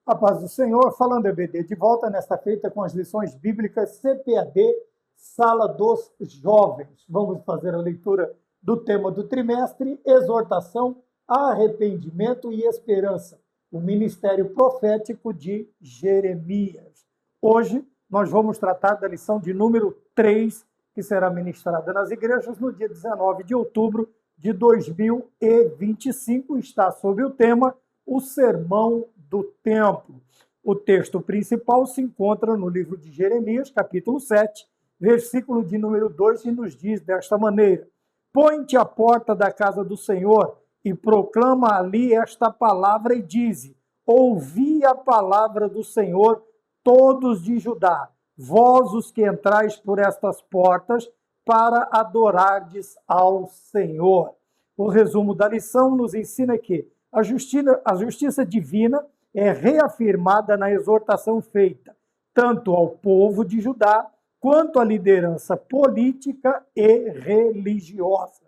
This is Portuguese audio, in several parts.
A paz do Senhor, falando EBD, de volta nesta feita com as lições bíblicas CPAD, Sala dos Jovens. Vamos fazer a leitura do tema do trimestre, exortação, arrependimento e esperança, o ministério profético de Jeremias. Hoje nós vamos tratar da lição de número 3, que será ministrada nas igrejas no dia 19 de outubro de 2025, está sob o tema O Sermão do Templo. O texto principal se encontra no livro de Jeremias, capítulo 7, versículo de número 2, e nos diz desta maneira: Põe-te à porta da casa do Senhor e proclama ali esta palavra e dize: Ouvi a palavra do Senhor, todos de Judá, vós os que entrais por estas portas, para adorardes ao Senhor. O resumo da lição nos ensina que a justiça divina é reafirmada na exortação feita, tanto ao povo de Judá, quanto à liderança política e religiosa.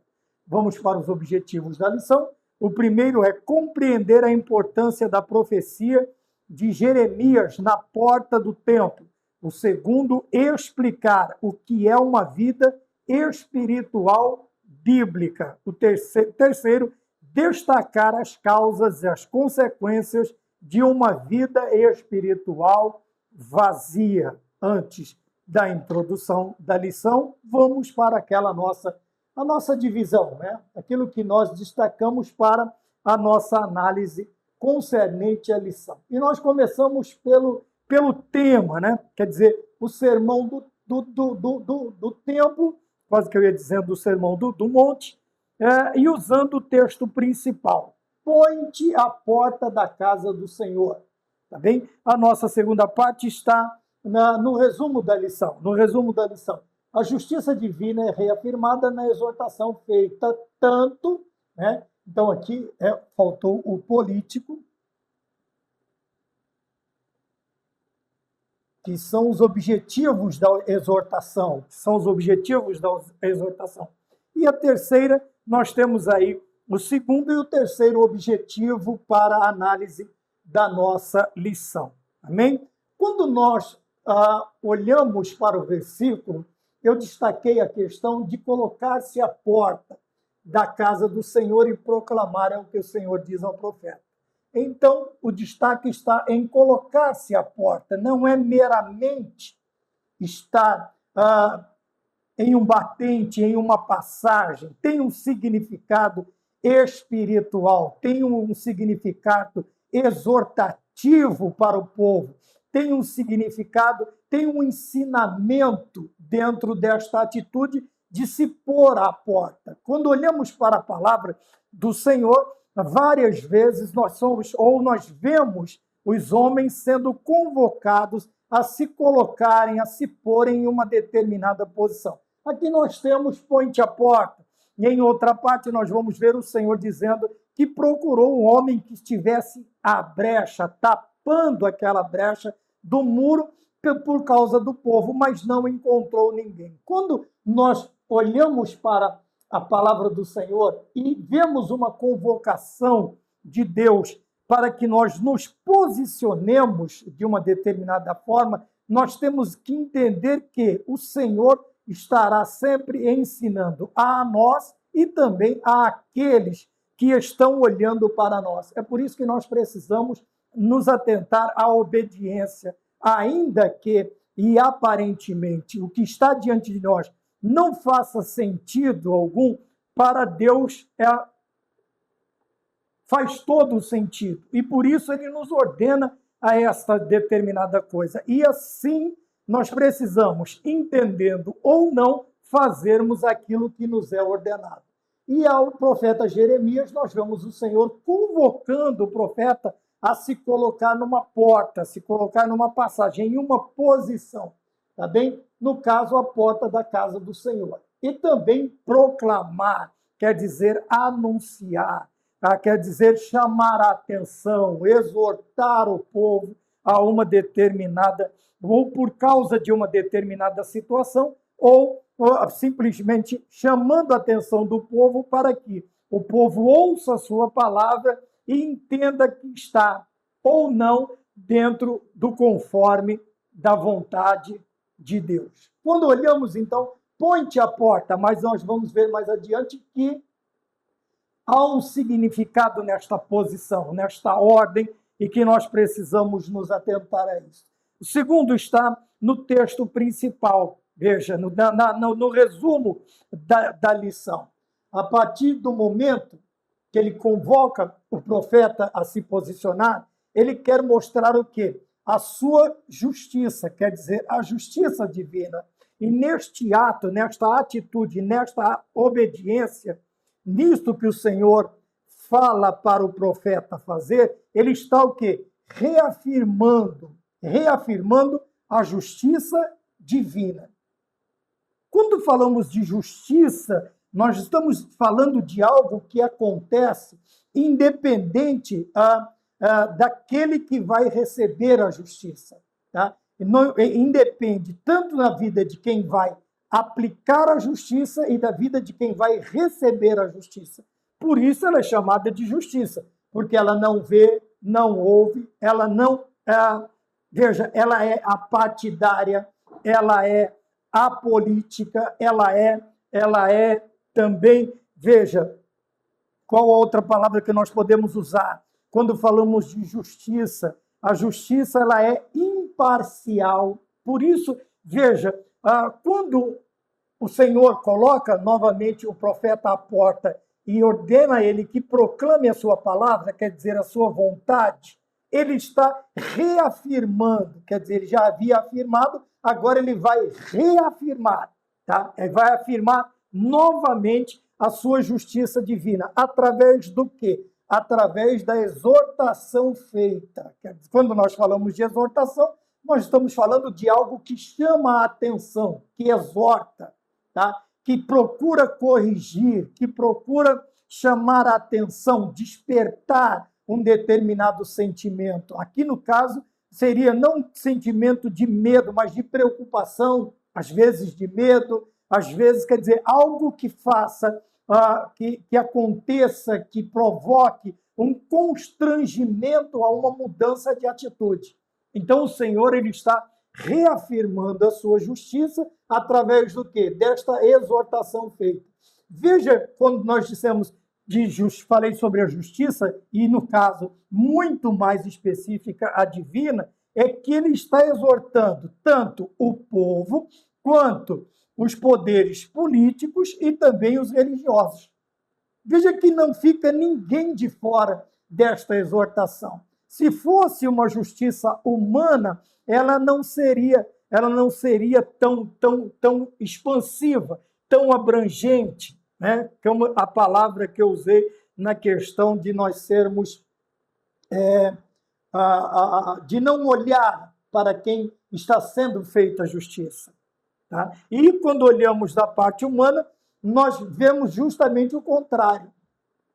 Vamos para os objetivos da lição. O primeiro é compreender a importância da profecia de Jeremias na porta do templo. O segundo, explicar o que é uma vida espiritual bíblica. O terceiro, destacar as causas e as consequências de uma vida espiritual vazia. Antes da introdução da lição, vamos para a nossa divisão, né? Aquilo que nós destacamos para a nossa análise concernente à lição. E nós começamos pelo tema, né? Quer dizer, o sermão do templo, quase que eu ia dizendo do sermão do monte, e usando o texto principal. Põe-te à porta da casa do Senhor. Tá bem? A nossa segunda parte está no resumo da lição. No resumo da lição. A justiça divina é reafirmada na exortação feita tanto, né? Então aqui faltou o político, que são os objetivos da exortação, E a terceira, nós temos aí o segundo e o terceiro objetivo para a análise da nossa lição. Amém? Quando nós olhamos para o versículo, eu destaquei a questão de colocar-se à porta da casa do Senhor e proclamar o que o Senhor diz ao profeta. Então, o destaque está em colocar-se à porta, não é meramente estar em um batente, em uma passagem, tem um significado espiritual, tem um significado exortativo para o povo, tem um significado, tem um ensinamento dentro desta atitude de se pôr à porta. Quando olhamos para a palavra do Senhor, várias vezes nós vemos os homens sendo convocados a se colocarem, a se porem em uma determinada posição. Aqui nós temos põe-te à porta. E em outra parte nós vamos ver o Senhor dizendo que procurou um homem que estivesse à brecha, tapando aquela brecha do muro por causa do povo, mas não encontrou ninguém. Quando nós olhamos para a palavra do Senhor e vemos uma convocação de Deus para que nós nos posicionemos de uma determinada forma, nós temos que entender que o Senhor estará sempre ensinando a nós e também a aqueles que estão olhando para nós. É por isso que nós precisamos nos atentar à obediência, ainda que, e aparentemente, o que está diante de nós não faça sentido algum, para Deus faz todo o sentido. E por isso ele nos ordena a esta determinada coisa. E assim nós precisamos, entendendo ou não, fazermos aquilo que nos é ordenado. E ao profeta Jeremias, nós vemos o Senhor convocando o profeta a se colocar numa porta, a se colocar numa passagem, em uma posição, tá bem? No caso, a porta da casa do Senhor. E também proclamar, quer dizer anunciar, quer dizer chamar a atenção, exortar o povo a uma determinada, ou por causa de uma determinada situação, ou simplesmente chamando a atenção do povo para que o povo ouça a sua palavra e entenda que está ou não dentro do conforme da vontade de Deus. Quando olhamos, então, põe-te à porta, mas nós vamos ver mais adiante que há um significado nesta posição, nesta ordem, e que nós precisamos nos atentar a isso. O segundo está no texto principal, veja, no resumo da lição. A partir do momento que ele convoca o profeta a se posicionar, ele quer mostrar o quê? A sua justiça, quer dizer, a justiça divina. E neste ato, nesta atitude, nesta obediência, nisto que o Senhor fala para o profeta fazer, ele está o quê? Reafirmando a justiça divina. Quando falamos de justiça, nós estamos falando de algo que acontece independente daquele que vai receber a justiça. Tá? Não, independe tanto da vida de quem vai aplicar a justiça e da vida de quem vai receber a justiça. Por isso ela é chamada de justiça, porque ela não vê, não ouve, ela não... veja, ela é apartidária, ela é apolítica, ela é também, veja, qual a outra palavra que nós podemos usar quando falamos de justiça? A justiça, ela é imparcial. Por isso, veja, quando o Senhor coloca novamente o profeta à porta e ordena a ele que proclame a sua palavra, quer dizer, a sua vontade, ele está reafirmando, quer dizer, ele já havia afirmado, agora ele vai reafirmar, tá? Ele vai afirmar novamente a sua justiça divina. Através do quê? Através da exortação feita. Quando nós falamos de exortação, nós estamos falando de algo que chama a atenção, que exorta, tá? Que procura corrigir, que procura chamar a atenção, despertar um determinado sentimento. Aqui, no caso, seria não um sentimento de medo, mas de preocupação, às vezes de medo, às vezes, quer dizer, algo que faça, que aconteça, que provoque um constrangimento a uma mudança de atitude. Então, o Senhor, ele está reafirmando a sua justiça através do quê? Desta exortação feita. Veja, quando nós dissemos falei sobre a justiça, e no caso muito mais específica, a divina, é que ele está exortando tanto o povo quanto os poderes políticos e também os religiosos. Veja que não fica ninguém de fora desta exortação. Se fosse uma justiça humana, ela não seria tão expansiva, tão abrangente, né? Como a palavra que eu usei na questão de nós sermos, de não olhar para quem está sendo feita a justiça. Tá? E quando olhamos da parte humana, nós vemos justamente o contrário.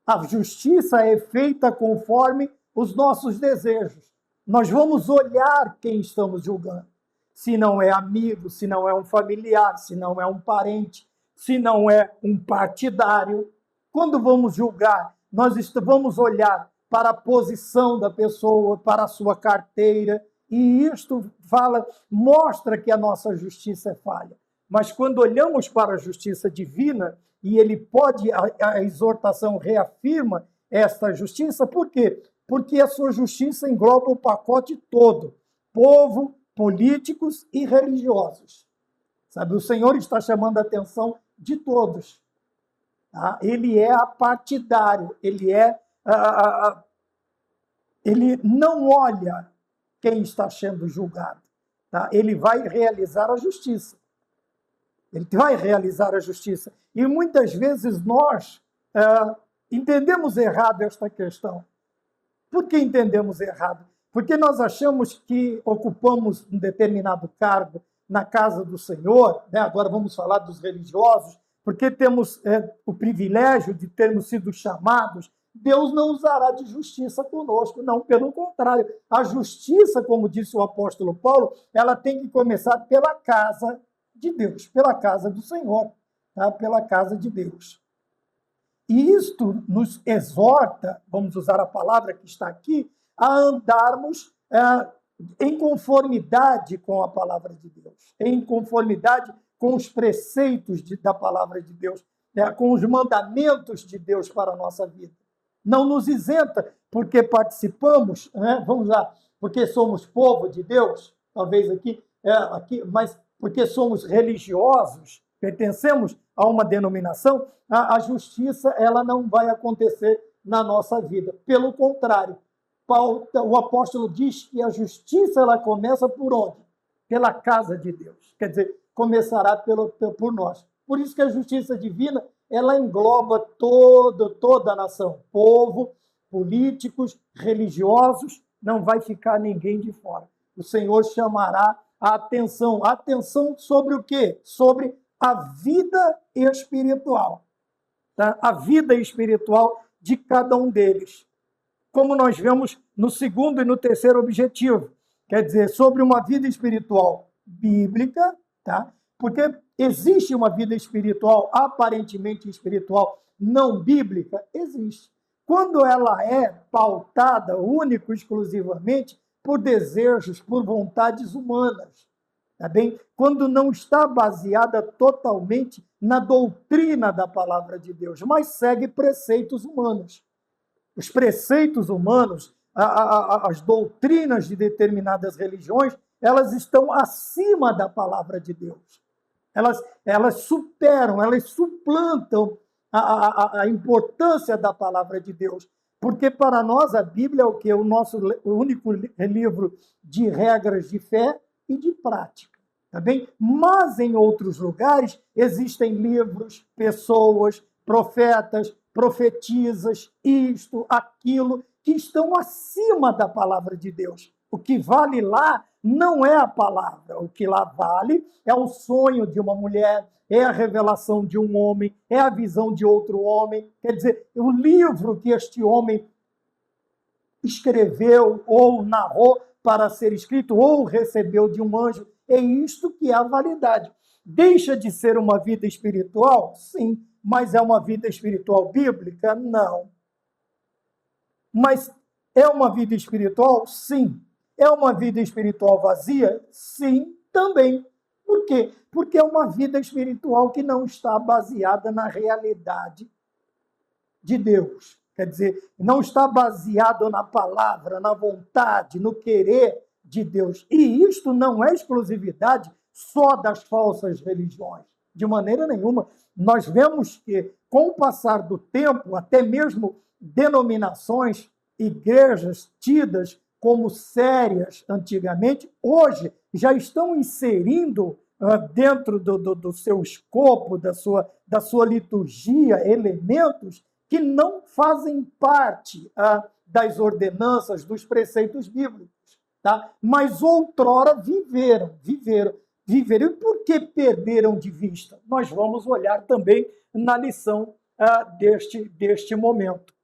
A justiça é feita conforme os nossos desejos. Nós vamos olhar quem estamos julgando. Se não é amigo, se não é um familiar, se não é um parente, se não é um partidário. Quando vamos julgar, nós vamos olhar para a posição da pessoa, para a sua carteira, e isto mostra que a nossa justiça é falha. Mas quando olhamos para a justiça divina, e a exortação reafirma esta justiça, por quê? Porque a sua justiça engloba o pacote todo, povo, políticos e religiosos. Sabe, o Senhor está chamando a atenção de todos. Tá? Ele é apartidário, ele não olha quem está sendo julgado. Tá? Ele vai realizar a justiça. Ele vai realizar a justiça. E muitas vezes nós entendemos errado esta questão. Por que entendemos errado? Porque nós achamos que ocupamos um determinado cargo na casa do Senhor, né? Agora vamos falar dos religiosos, porque temos o privilégio de termos sido chamados. Deus não usará de justiça conosco, não, pelo contrário. A justiça, como disse o apóstolo Paulo, ela tem que começar pela casa de Deus, pela casa do Senhor, tá? Pela casa de Deus. E isto nos exorta, vamos usar a palavra que está aqui, a andarmos em conformidade com a palavra de Deus, em conformidade com os preceitos da palavra de Deus, com os mandamentos de Deus para a nossa vida. Não nos isenta porque participamos, vamos lá, porque somos povo de Deus, talvez aqui, mas porque somos religiosos, pertencemos a uma denominação, a justiça ela não vai acontecer na nossa vida. Pelo contrário, o apóstolo diz que a justiça ela começa por onde? Pela casa de Deus. Quer dizer, começará por nós. Por isso que a justiça divina ela engloba toda a nação, povo, políticos, religiosos, não vai ficar ninguém de fora. O Senhor chamará a atenção sobre o quê? Sobre a vida espiritual, tá? A vida espiritual de cada um deles. Como nós vemos no segundo e no terceiro objetivo, quer dizer, sobre uma vida espiritual bíblica, tá? Porque existe uma vida espiritual, aparentemente espiritual, não bíblica? Existe. Quando ela é pautada único e exclusivamente por desejos, por vontades humanas, tá bem? Quando não está baseada totalmente na doutrina da palavra de Deus, mas segue preceitos humanos. Os preceitos humanos, as doutrinas de determinadas religiões, elas estão acima da palavra de Deus. Elas superam, elas suplantam a importância da palavra de Deus. Porque para nós a Bíblia é o quê? O único livro de regras de fé e de prática. Tá bem? Mas em outros lugares existem livros, pessoas, profetas, profetisas, isto, aquilo, que estão acima da palavra de Deus. O que vale lá não é a palavra, o que lá vale é o sonho de uma mulher, é a revelação de um homem, é a visão de outro homem. Quer dizer, o livro que este homem escreveu ou narrou para ser escrito ou recebeu de um anjo, é isto que é a validade. Deixa de ser uma vida espiritual? Sim. Mas é uma vida espiritual bíblica? Não. Mas é uma vida espiritual? Sim. É uma vida espiritual vazia? Sim, também. Por quê? Porque é uma vida espiritual que não está baseada na realidade de Deus. Quer dizer, não está baseado na palavra, na vontade, no querer de Deus. E isto não é exclusividade só das falsas religiões. De maneira nenhuma. Nós vemos que, com o passar do tempo, até mesmo denominações, igrejas tidas como sérias antigamente, hoje já estão inserindo dentro do seu escopo, da sua liturgia, elementos que não fazem parte das ordenanças, dos preceitos bíblicos, tá? Mas outrora viveram. E por que perderam de vista? Nós vamos olhar também na lição deste momento,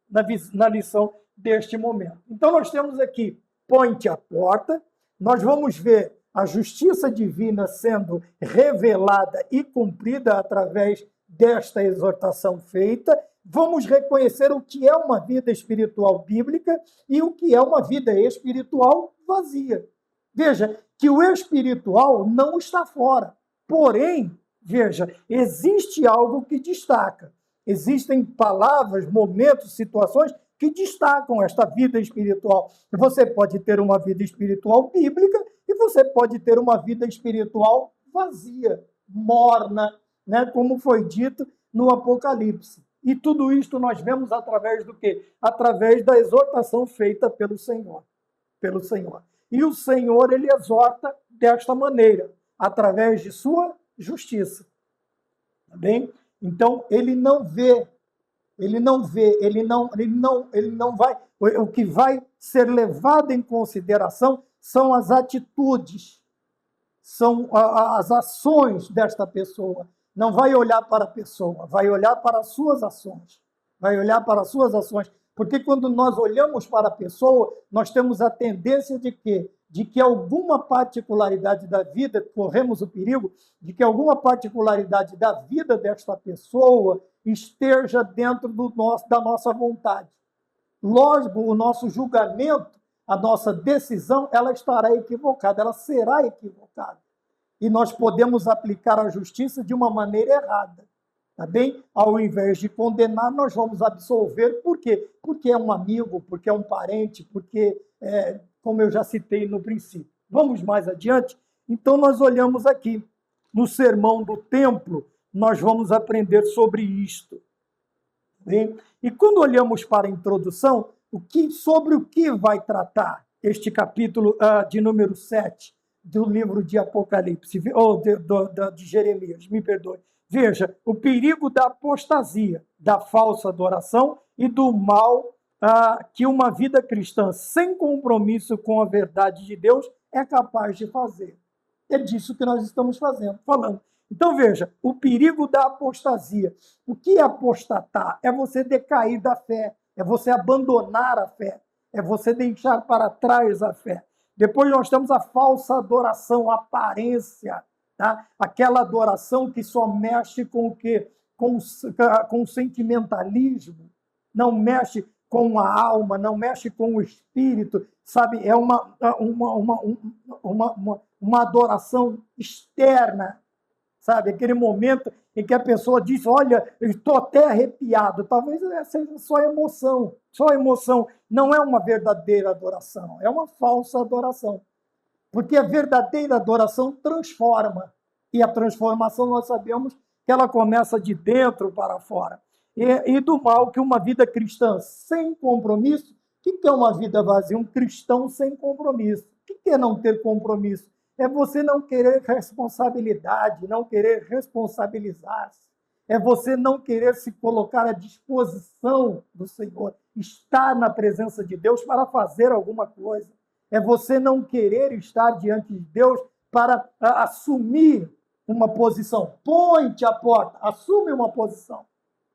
na lição deste momento. Então, nós temos aqui, põe-te à porta, nós vamos ver a justiça divina sendo revelada e cumprida através desta exortação feita, vamos reconhecer o que é uma vida espiritual bíblica e o que é uma vida espiritual vazia. Veja, que o espiritual não está fora. Porém, veja, existe algo que destaca. Existem palavras, momentos, situações que destacam esta vida espiritual. Você pode ter uma vida espiritual bíblica e você pode ter uma vida espiritual vazia, morna, né? Como foi dito no Apocalipse. E tudo isto nós vemos através do quê? Através da exortação feita pelo Senhor. Pelo Senhor. E o Senhor, ele exorta desta maneira, através de sua justiça. Tá bem? Então, ele não vai, o que vai ser levado em consideração são as atitudes, são as ações desta pessoa. Não vai olhar para a pessoa, vai olhar para as suas ações. Vai olhar para as suas ações. Porque quando nós olhamos para a pessoa, nós temos a tendência de quê? De que alguma particularidade da vida, corremos o perigo de que alguma particularidade da vida desta pessoa esteja dentro da nossa vontade. Logo, o nosso julgamento a nossa decisão, ela estará equivocada, ela será equivocada. E nós podemos aplicar a justiça de uma maneira errada. Tá bem? Ao invés de condenar, nós vamos absolver. Por quê? Porque é um amigo, porque é um parente, porque, como eu já citei no princípio. Vamos mais adiante? Então, nós olhamos aqui, no Sermão do Templo, nós vamos aprender sobre isto. Bem? E quando olhamos para a introdução, sobre o que vai tratar este capítulo de número 7 do livro de Apocalipse, ou de Jeremias, me perdoe. Veja, o perigo da apostasia, da falsa adoração e do mal que uma vida cristã sem compromisso com a verdade de Deus é capaz de fazer. É disso que nós estamos falando. Então, veja, o perigo da apostasia. O que é apostatar? É você decair da fé, é você abandonar a fé, é você deixar para trás a fé. Depois nós temos a falsa adoração, a aparência, tá? Aquela adoração que só mexe com o quê? Com o sentimentalismo, não mexe com a alma, não mexe com o espírito, sabe? É uma adoração externa, sabe? Aquele momento em que a pessoa diz, olha, eu estou até arrepiado. Talvez seja só emoção. Não é uma verdadeira adoração, é uma falsa adoração. Porque a verdadeira adoração transforma. E a transformação, nós sabemos que ela começa de dentro para fora. E do mal que uma vida cristã sem compromisso, o que é uma vida vazia? Um cristão sem compromisso. O que é não ter compromisso? É você não querer responsabilidade, não querer responsabilizar-se. É você não querer se colocar à disposição do Senhor, estar na presença de Deus para fazer alguma coisa. É você não querer estar diante de Deus para assumir uma posição. Põe-te à porta, assume uma posição.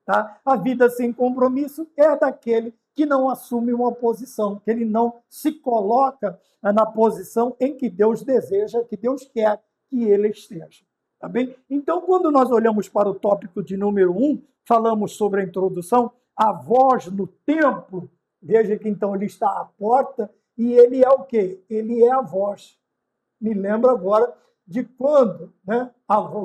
Tá? A vida sem compromisso é daquele que não assume uma posição, que ele não se coloca na posição em que Deus deseja, que Deus quer que ele esteja. Tá bem? Então, quando nós olhamos para o tópico de número 1, falamos sobre a introdução, a voz no templo, veja que então ele está à porta e ele é o quê? Ele é a voz. Me lembro agora de quando, né,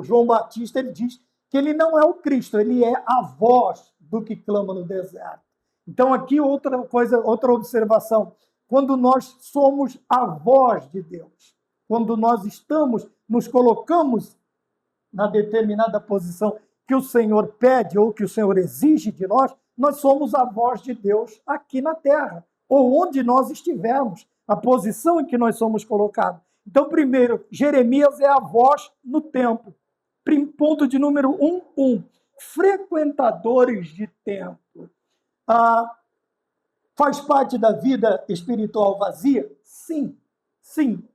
João Batista ele diz que ele não é o Cristo, ele é a voz do que clama no deserto. Então, aqui outra observação. Quando nós somos a voz de Deus, quando nós nos colocamos na determinada posição que o Senhor pede ou que o Senhor exige de nós, nós somos a voz de Deus aqui na terra, ou onde nós estivermos, a posição em que nós somos colocados. Então, primeiro, Jeremias é a voz no templo. Ponto de número 1. Frequentadores de templo. Faz parte da vida espiritual vazia? Sim.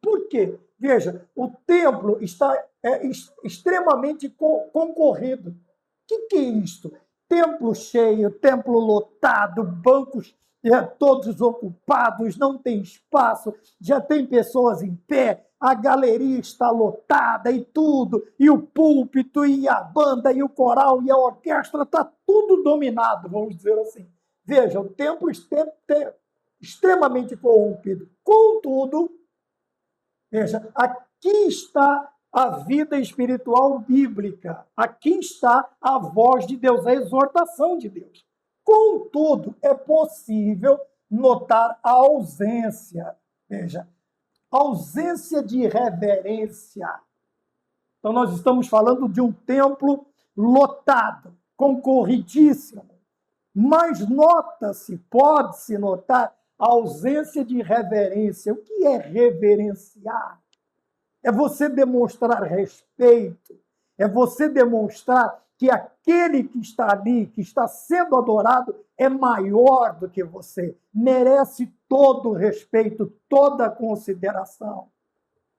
Por quê? Veja, o templo está extremamente concorrido. O que é isto? Templo cheio, templo lotado, bancos todos ocupados, não tem espaço, já tem pessoas em pé, a galeria está lotada e tudo, e o púlpito, e a banda, e o coral, e a orquestra, está tudo dominado, vamos dizer assim. Veja, o templo extremamente corrompido. Contudo, veja, aqui está a vida espiritual bíblica. Aqui está a voz de Deus, a exortação de Deus. Contudo, é possível notar a ausência. Veja, ausência de reverência. Então, nós estamos falando de um templo lotado, concorridíssimo. Mas pode-se notar a ausência de reverência. O que é reverenciar? É você demonstrar respeito, é você demonstrar que aquele que está ali, que está sendo adorado, é maior do que você, merece todo o respeito, toda a consideração,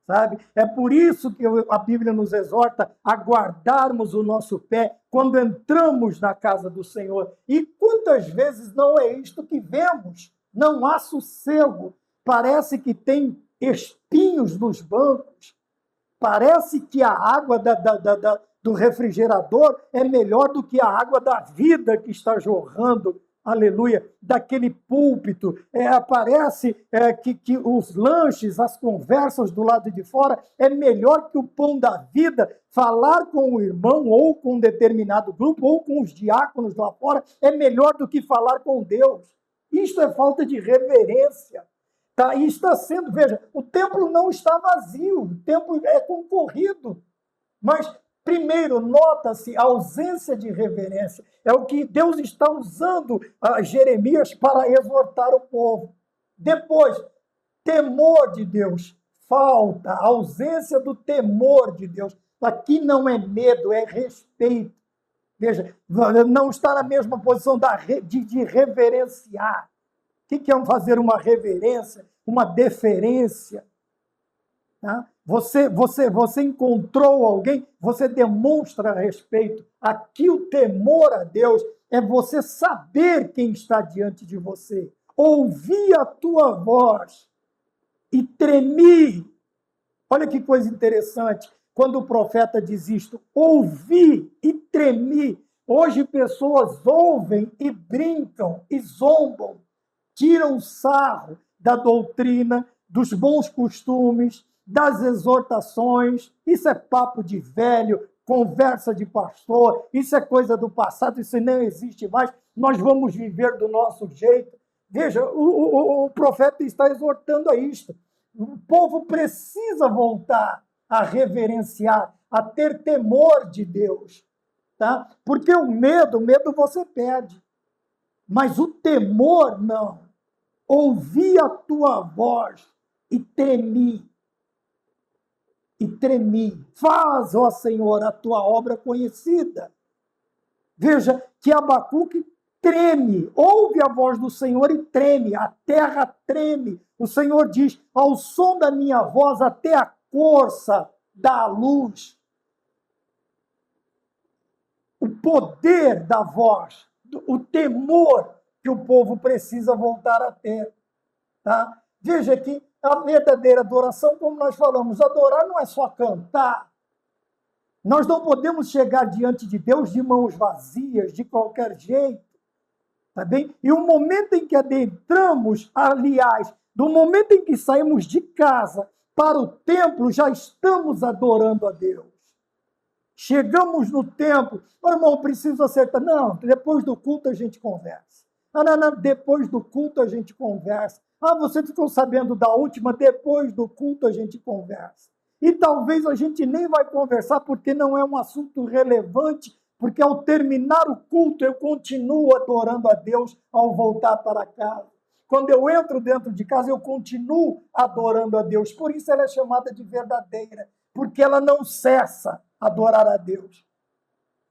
sabe? É por isso que a Bíblia nos exorta a guardarmos o nosso pé quando entramos na casa do Senhor. E quantas vezes não é isto que vemos? Não há sossego, parece que tem espinhos nos bancos, parece que a água do refrigerador é melhor do que a água da vida que está jorrando aleluia, daquele púlpito, parece que os lanches, as conversas do lado de fora é melhor que o pão da vida. Falar com o irmão ou com um determinado grupo ou com os diáconos lá fora é melhor do que falar com Deus. Isto é falta de reverência. Tá? E está sendo, veja, o templo não está vazio, o templo é concorrido, mas primeiro, nota-se a ausência de reverência. É o que Deus está usando a Jeremias para exortar o povo. Depois, temor de Deus. Falta, a ausência do temor de Deus. Aqui não é medo, é respeito. Veja, não está na mesma posição de reverenciar. O que é fazer uma reverência, uma deferência? Tá? Você encontrou alguém, você demonstra respeito. Aqui o temor a Deus é você saber quem está diante de você. Ouvi a tua voz e tremi. Olha que coisa interessante. Quando o profeta diz isto, ouvi e tremi. Hoje pessoas ouvem e brincam e zombam, tiram sarro da doutrina, dos bons costumes, das exortações. Isso é papo de velho, conversa de pastor, isso é coisa do passado, isso não existe mais, nós vamos viver do nosso jeito. Veja, o profeta está exortando a isto. O povo precisa voltar a reverenciar, a ter temor de Deus, tá? Porque o medo você perde, mas o temor não. Ouvi a tua voz e tremi. E tremi. Faz, ó Senhor, a tua obra conhecida. Veja que Abacuque treme, ouve a voz do Senhor e treme, a terra treme. O Senhor diz, ao som da minha voz, até a corça dá a luz. O poder da voz, o temor que o povo precisa voltar a ter. Tá? Veja que a verdadeira adoração, como nós falamos, adorar não é só cantar. Nós não podemos chegar diante de Deus de mãos vazias, de qualquer jeito. Tá bem? E o momento em que adentramos, aliás, do momento em que saímos de casa para o templo, já estamos adorando a Deus. Chegamos no templo, irmão, preciso acertar. Não, depois do culto a gente conversa. Não, depois do culto a gente conversa. Você ficou sabendo da última? Depois do culto a gente conversa. E talvez a gente nem vai conversar porque não é um assunto relevante, porque ao terminar o culto eu continuo adorando a Deus ao voltar para casa. Quando eu entro dentro de casa, eu continuo adorando a Deus. Por isso ela é chamada de verdadeira, porque ela não cessa adorar a Deus.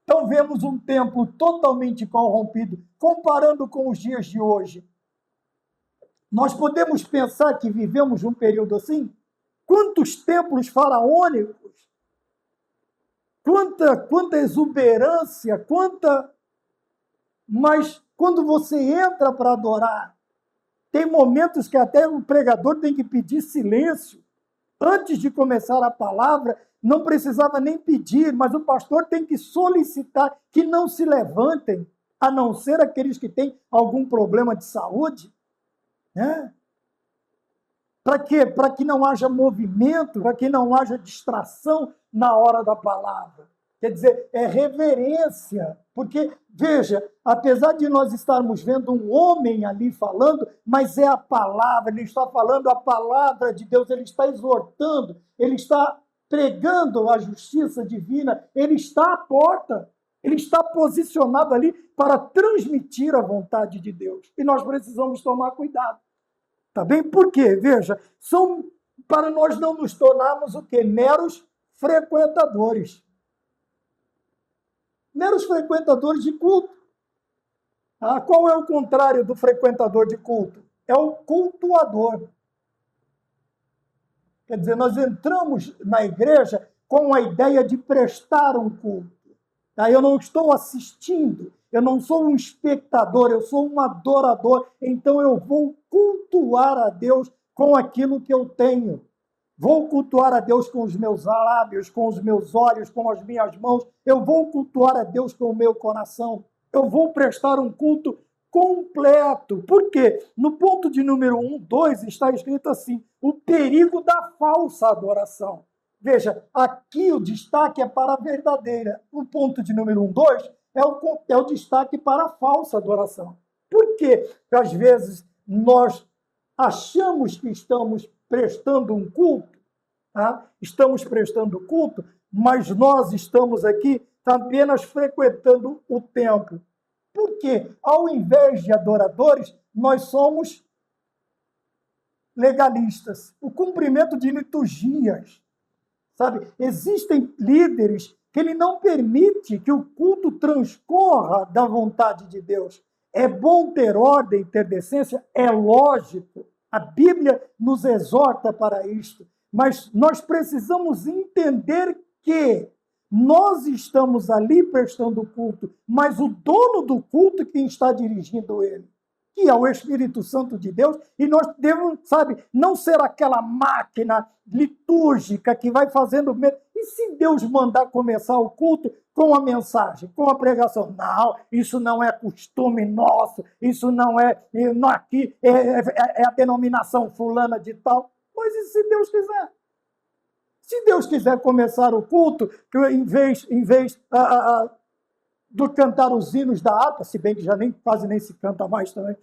Então vemos um templo totalmente corrompido, comparando com os dias de hoje. Nós podemos pensar que vivemos um período assim? Quantos templos faraônicos? Quanta exuberância, Mas quando você entra para adorar, tem momentos que até o pregador tem que pedir silêncio. Antes de começar a palavra, não precisava nem pedir, mas o pastor tem que solicitar que não se levantem, a não ser aqueles que têm algum problema de saúde. Né? Para quê? Para que não haja movimento, para que não haja distração na hora da palavra. Quer dizer, é reverência. Porque, veja, apesar de nós estarmos vendo um homem ali falando, mas é a palavra, ele está falando a palavra de Deus, ele está exortando, ele está pregando a justiça divina, ele está à porta, ele está posicionado ali para transmitir a vontade de Deus. E nós precisamos tomar cuidado. Tá bem? Por quê? Veja, são para nós não nos tornarmos o quê? Meros frequentadores. Meros frequentadores de culto. Qual é o contrário do frequentador de culto? É o cultuador. Quer dizer, nós entramos na igreja com a ideia de prestar um culto. Eu não estou assistindo, eu não sou um espectador, eu sou um adorador. Então eu vou cultuar a Deus com aquilo que eu tenho. Vou cultuar a Deus com os meus lábios, com os meus olhos, com as minhas mãos. Eu vou cultuar a Deus com o meu coração. Eu vou prestar um culto completo. Por quê? No ponto de número 1, 2, está escrito assim, o perigo da falsa adoração. Veja, aqui o destaque é para a verdadeira. O ponto de número 1, 2 é o destaque para a falsa adoração. Por quê? Porque às vezes nós achamos que estamos prestando um culto, tá? Estamos prestando culto, mas nós estamos aqui apenas frequentando o templo. Por quê? Ao invés de adoradores, nós somos legalistas. O cumprimento de liturgias, sabe? Existem líderes que ele não permite que o culto transcorra da vontade de Deus. É bom ter ordem, ter decência, é lógico. A Bíblia nos exorta para isto. Mas nós precisamos entender que nós estamos ali prestando culto, mas o dono do culto é quem está dirigindo ele, que é o Espírito Santo de Deus, e nós devemos, sabe, não ser aquela máquina litúrgica que vai fazendo medo. E se Deus mandar começar o culto com a mensagem, com a pregação? Não, isso não é costume nosso, isso não é aqui, é a denominação fulana de tal. Mas e se Deus quiser? Se Deus quiser começar o culto, que em vez de cantar os hinos da harpa, se bem que já quase nem se canta mais também,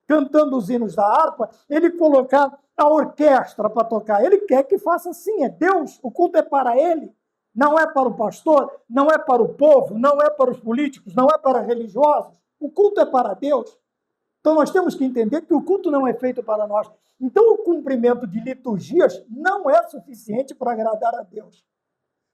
cantando os hinos da harpa, ele colocar a orquestra para tocar. Ele quer que faça assim, é Deus, o culto é para ele, não é para o pastor, não é para o povo, não é para os políticos, não é para religiosos, o culto é para Deus. Então nós temos que entender que o culto não é feito para nós. Então o cumprimento de liturgias não é suficiente para agradar a Deus.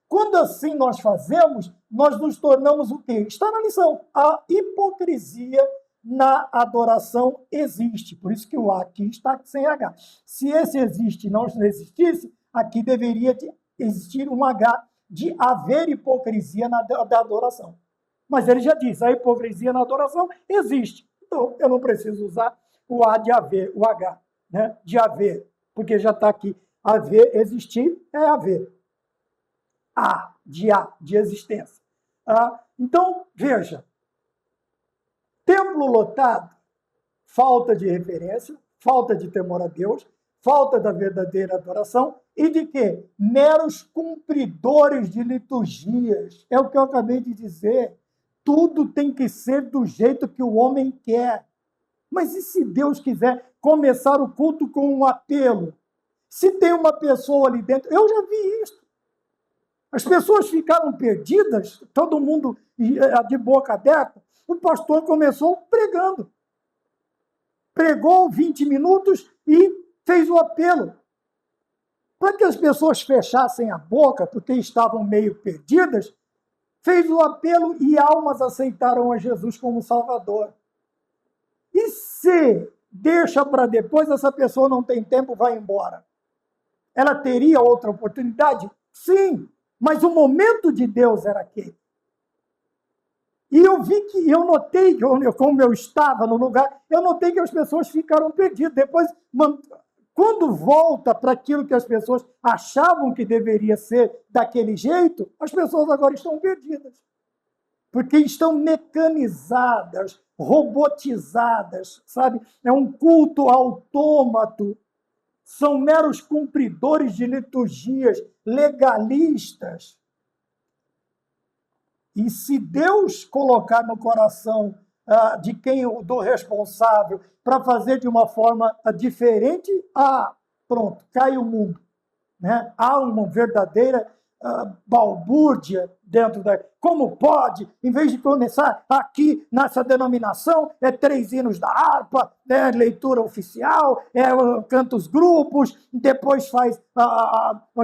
Quando assim nós fazemos, nós nos tornamos o quê? Está na lição. A hipocrisia na adoração existe. Por isso que o A aqui está sem H. Se esse existe e não existisse, aqui deveria existir um H de haver hipocrisia da adoração. Mas ele já diz, a hipocrisia na adoração existe. Então, eu não preciso usar o A de haver, o H, né, de haver, porque já está aqui. Haver, existir, é haver. A, de existência. Então, veja, templo lotado, falta de referência, falta de temor a Deus, falta da verdadeira adoração e de quê? Meros cumpridores de liturgias. É o que eu acabei de dizer. Tudo tem que ser do jeito que o homem quer. Mas e se Deus quiser começar o culto com um apelo? Se tem uma pessoa ali dentro, eu já vi isso. As pessoas ficaram perdidas, todo mundo de boca aberta. O pastor começou pregando. Pregou 20 minutos e fez o apelo. Para que as pessoas fechassem a boca, porque estavam meio perdidas, fez o apelo e almas aceitaram a Jesus como Salvador. E se deixa para depois, essa pessoa não tem tempo, vai embora. Ela teria outra oportunidade? Sim, mas o momento de Deus era aquele. E eu notei, como eu estava no lugar, eu notei que as pessoas ficaram perdidas. Depois, quando volta para aquilo que as pessoas achavam que deveria ser daquele jeito, as pessoas agora estão perdidas. Porque estão mecanizadas, robotizadas, sabe? É um culto autômato. São meros cumpridores de liturgias, legalistas. E se Deus colocar no coração do responsável para fazer de uma forma diferente, pronto, cai o mundo. Né? Há uma verdadeira balbúrdia dentro da... Como pode, em vez de começar aqui nessa denominação, 3 hinos da harpa, leitura oficial, canta os grupos, depois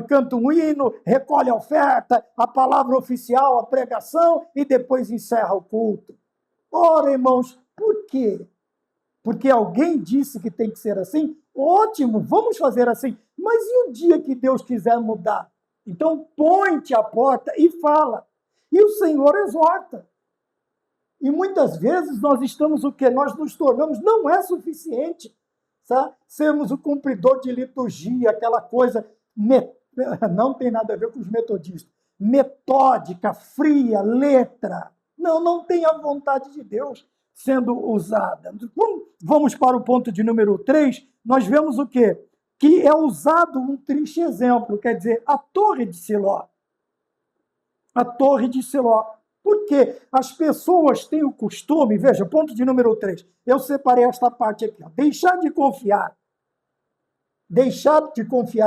canta um hino, recolhe a oferta, a palavra oficial, a pregação, e depois encerra o culto. Ora, irmãos, por quê? Porque alguém disse que tem que ser assim? Ótimo, vamos fazer assim. Mas e o dia que Deus quiser mudar? Então, põe-te à porta e fala. E o Senhor exorta. E muitas vezes nós estamos o que? Nós nos tornamos, não é suficiente, sabe? Sermos o cumpridor de liturgia, aquela coisa, não tem nada a ver com os metodistas, metódica, fria, letra. Não tem a vontade de Deus. sendo usada. Vamos para o ponto de número 3, nós vemos o quê? Que é usado um triste exemplo, quer dizer, a Torre de Siló. A Torre de Siló. Porque as pessoas têm o costume, veja, ponto de número 3, eu separei esta parte aqui, ó, deixar de confiar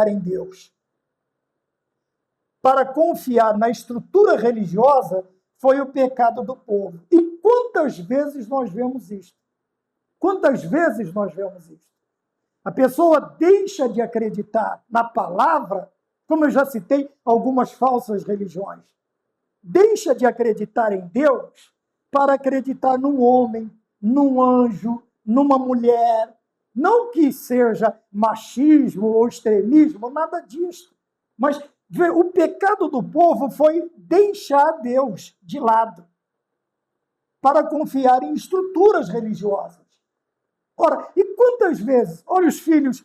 em Deus para confiar na estrutura religiosa foi o pecado do povo. E quantas vezes nós vemos isto? Quantas vezes nós vemos isto? A pessoa deixa de acreditar na palavra, como eu já citei, algumas falsas religiões. Deixa de acreditar em Deus para acreditar num homem, num anjo, numa mulher. Não que seja machismo ou extremismo, nada disso. Mas o pecado do povo foi deixar Deus de lado para confiar em estruturas religiosas. Ora, e quantas vezes, olha os filhos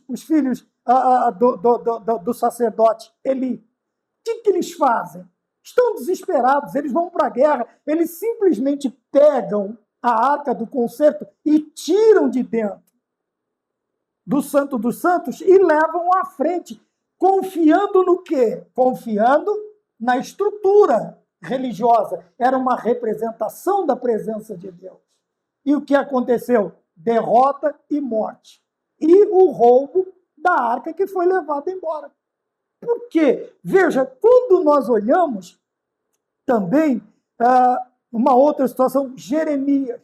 do sacerdote Eli, o que eles fazem? Estão desesperados, eles vão para a guerra, eles simplesmente pegam a arca do concerto e tiram de dentro do Santo dos Santos e levam à frente, confiando no quê? Confiando na estrutura religiosa. Era uma representação da presença de Deus. E o que aconteceu? Derrota e morte. E o roubo da arca que foi levada embora. Por quê? Veja, quando nós olhamos também uma outra situação, Jeremias.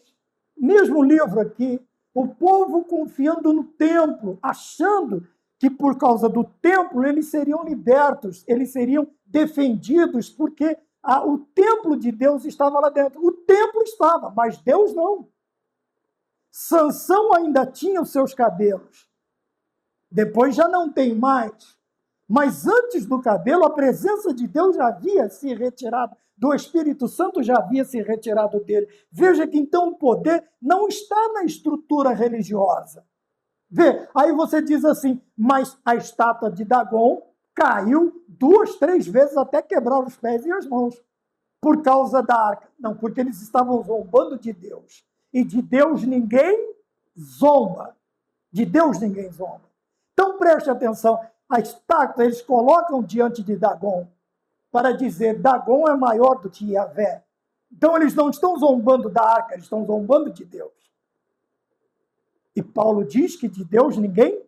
Mesmo livro aqui, o povo confiando no templo, achando que por causa do templo eles seriam libertos, eles seriam defendidos, porque o templo de Deus estava lá dentro. O templo estava, mas Deus não. Sansão ainda tinha os seus cabelos. Depois já não tem mais. Mas antes do cabelo, a presença de Deus já havia se retirado, do Espírito Santo já havia se retirado dele. Veja que então o poder não está na estrutura religiosa. Vê, aí você diz assim, mas a estátua de Dagon caiu 2, 3 vezes até quebrar os pés e as mãos, por causa da arca. Não, porque eles estavam zombando de Deus. E de Deus ninguém zomba. De Deus ninguém zomba. Então preste atenção, a estátua eles colocam diante de Dagon para dizer, Dagon é maior do que Yahvé. Então eles não estão zombando da arca, eles estão zombando de Deus. E Paulo diz que de Deus ninguém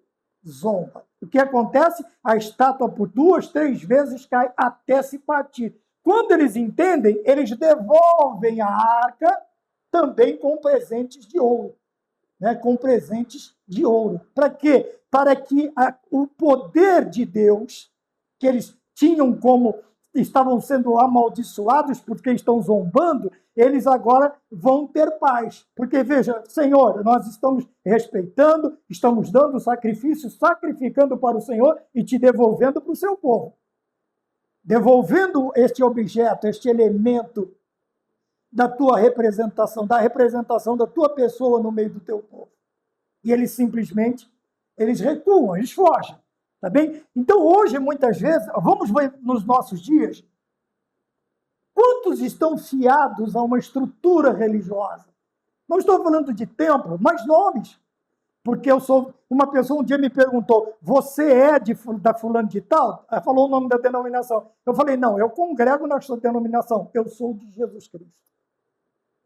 zomba. O que acontece? A estátua por 2, 3 vezes cai até se partir. Quando eles entendem, eles devolvem a arca também com presentes de ouro. Com presentes de ouro. Para quê? Para que o poder de Deus, que eles tinham como estavam sendo amaldiçoados porque estão zombando, eles agora vão ter paz. Porque, veja, Senhor, nós estamos respeitando, estamos dando sacrifício, sacrificando para o Senhor e te devolvendo para o seu povo. Devolvendo este objeto, este elemento da tua representação, da representação da tua pessoa no meio do teu povo. E eles simplesmente, eles recuam, eles fogem. Tá bem? Então, hoje, muitas vezes, vamos ver nos nossos dias, quantos estão fiados a uma estrutura religiosa? Não estou falando de templo, mas nomes. Porque eu sou uma pessoa, um dia me perguntou, você é da fulano de tal? Ela falou o nome da denominação. Eu falei, não, eu congrego nessa denominação, eu sou de Jesus Cristo.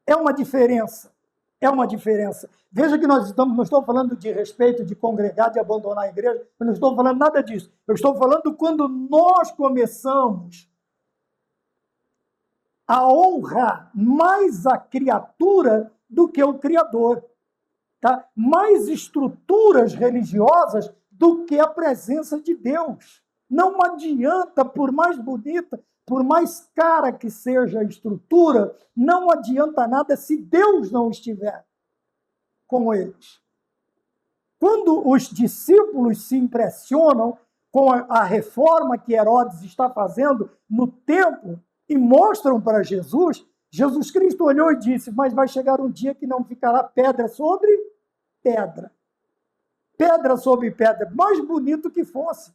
É uma diferença. É uma diferença. Veja que não estou falando de respeito, de congregar, de abandonar a igreja, eu não estou falando nada disso. Eu estou falando quando nós começamos a honrar mais a criatura do que o Criador. Tá? Mais estruturas religiosas do que a presença de Deus. Não adianta, por mais bonita, por mais cara que seja a estrutura, não adianta nada se Deus não estiver com eles. Quando os discípulos se impressionam com a reforma que Herodes está fazendo no templo e mostram para Jesus, Jesus Cristo olhou e disse, mas vai chegar um dia que não ficará pedra sobre pedra. Pedra sobre pedra, mais bonito que fosse.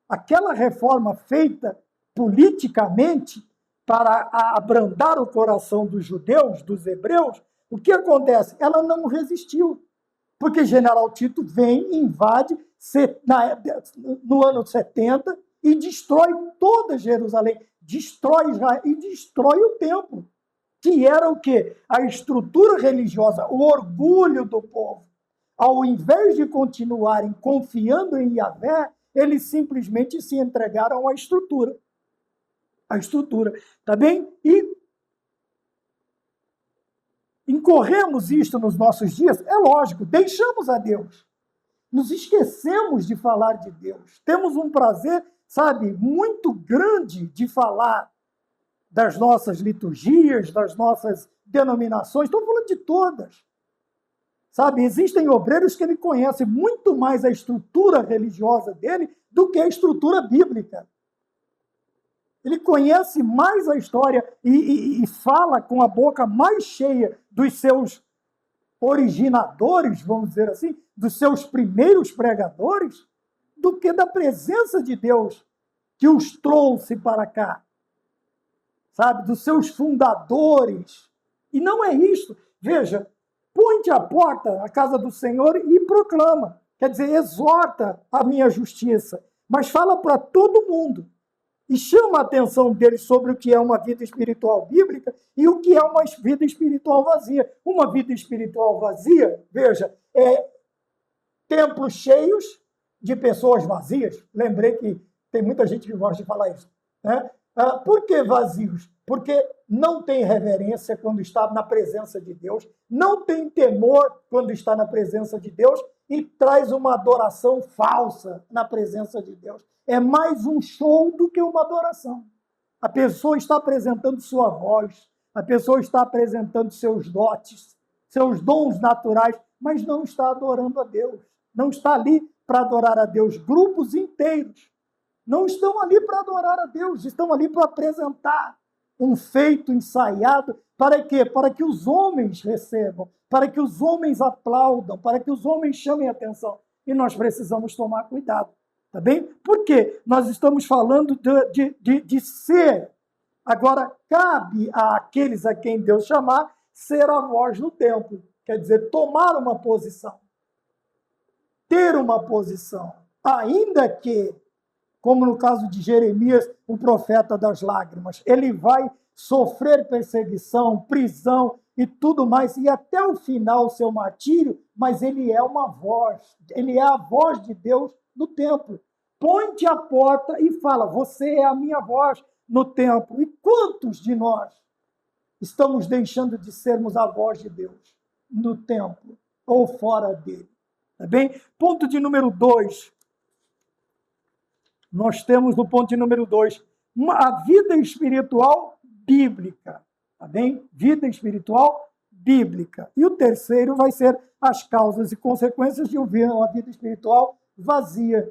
Aquela reforma feita politicamente para abrandar o coração dos judeus, dos hebreus, o que acontece? Ela não resistiu, porque General Tito vem e invade no ano 70 e destrói toda Jerusalém, destrói Israel e destrói o templo, que era o quê? A estrutura religiosa, o orgulho do povo. Ao invés de continuarem confiando em Yahvé, eles simplesmente se entregaram à estrutura. A estrutura, tá bem? E incorremos isto nos nossos dias? É lógico, deixamos a Deus. Nos esquecemos de falar de Deus. Temos um prazer, sabe, muito grande de falar das nossas liturgias, das nossas denominações. Estou falando de todas. Sabe, existem obreiros que ele conhece muito mais a estrutura religiosa dele do que a estrutura bíblica. Ele conhece mais a história e fala com a boca mais cheia dos seus originadores, vamos dizer assim, dos seus primeiros pregadores, do que da presença de Deus que os trouxe para cá. Sabe, dos seus fundadores. E não é isto. Veja, põe-te à porta a casa do Senhor e proclama. Quer dizer, exorta a minha justiça. Mas fala para todo mundo. E chama a atenção deles sobre o que é uma vida espiritual bíblica e o que é uma vida espiritual vazia. Uma vida espiritual vazia, veja, é templos cheios de pessoas vazias. Lembrei que tem muita gente que gosta de falar isso. Né? Por que vazios? Porque não tem reverência quando está na presença de Deus, não tem temor quando está na presença de Deus e traz uma adoração falsa na presença de Deus. É mais um show do que uma adoração. A pessoa está apresentando sua voz, a pessoa está apresentando seus dotes, seus dons naturais, mas não está adorando a Deus. Não está ali para adorar a Deus. Grupos inteiros não estão ali para adorar a Deus, estão ali para apresentar um feito ensaiado. Para quê? Para que os homens recebam, para que os homens aplaudam, para que os homens chamem atenção. E nós precisamos tomar cuidado. Tá bem? Por quê? Nós estamos falando de ser. Agora, cabe àqueles a quem Deus chamar ser a voz no templo. Quer dizer, tomar uma posição. Ter uma posição. Ainda que, como no caso de Jeremias, o profeta das lágrimas, ele vai sofrer perseguição, prisão e tudo mais, e até o final, o seu martírio, mas ele é uma voz. Ele é a voz de Deus no templo. Põe-te à porta e fala, você é a minha voz no templo. E quantos de nós estamos deixando de sermos a voz de Deus no templo ou fora dele? Tá bem? Ponto de número 2. Nós temos no ponto de número 2 a vida espiritual bíblica. Tá bem? Vida espiritual bíblica. E o terceiro vai ser as causas e consequências de uma vida espiritual vazia.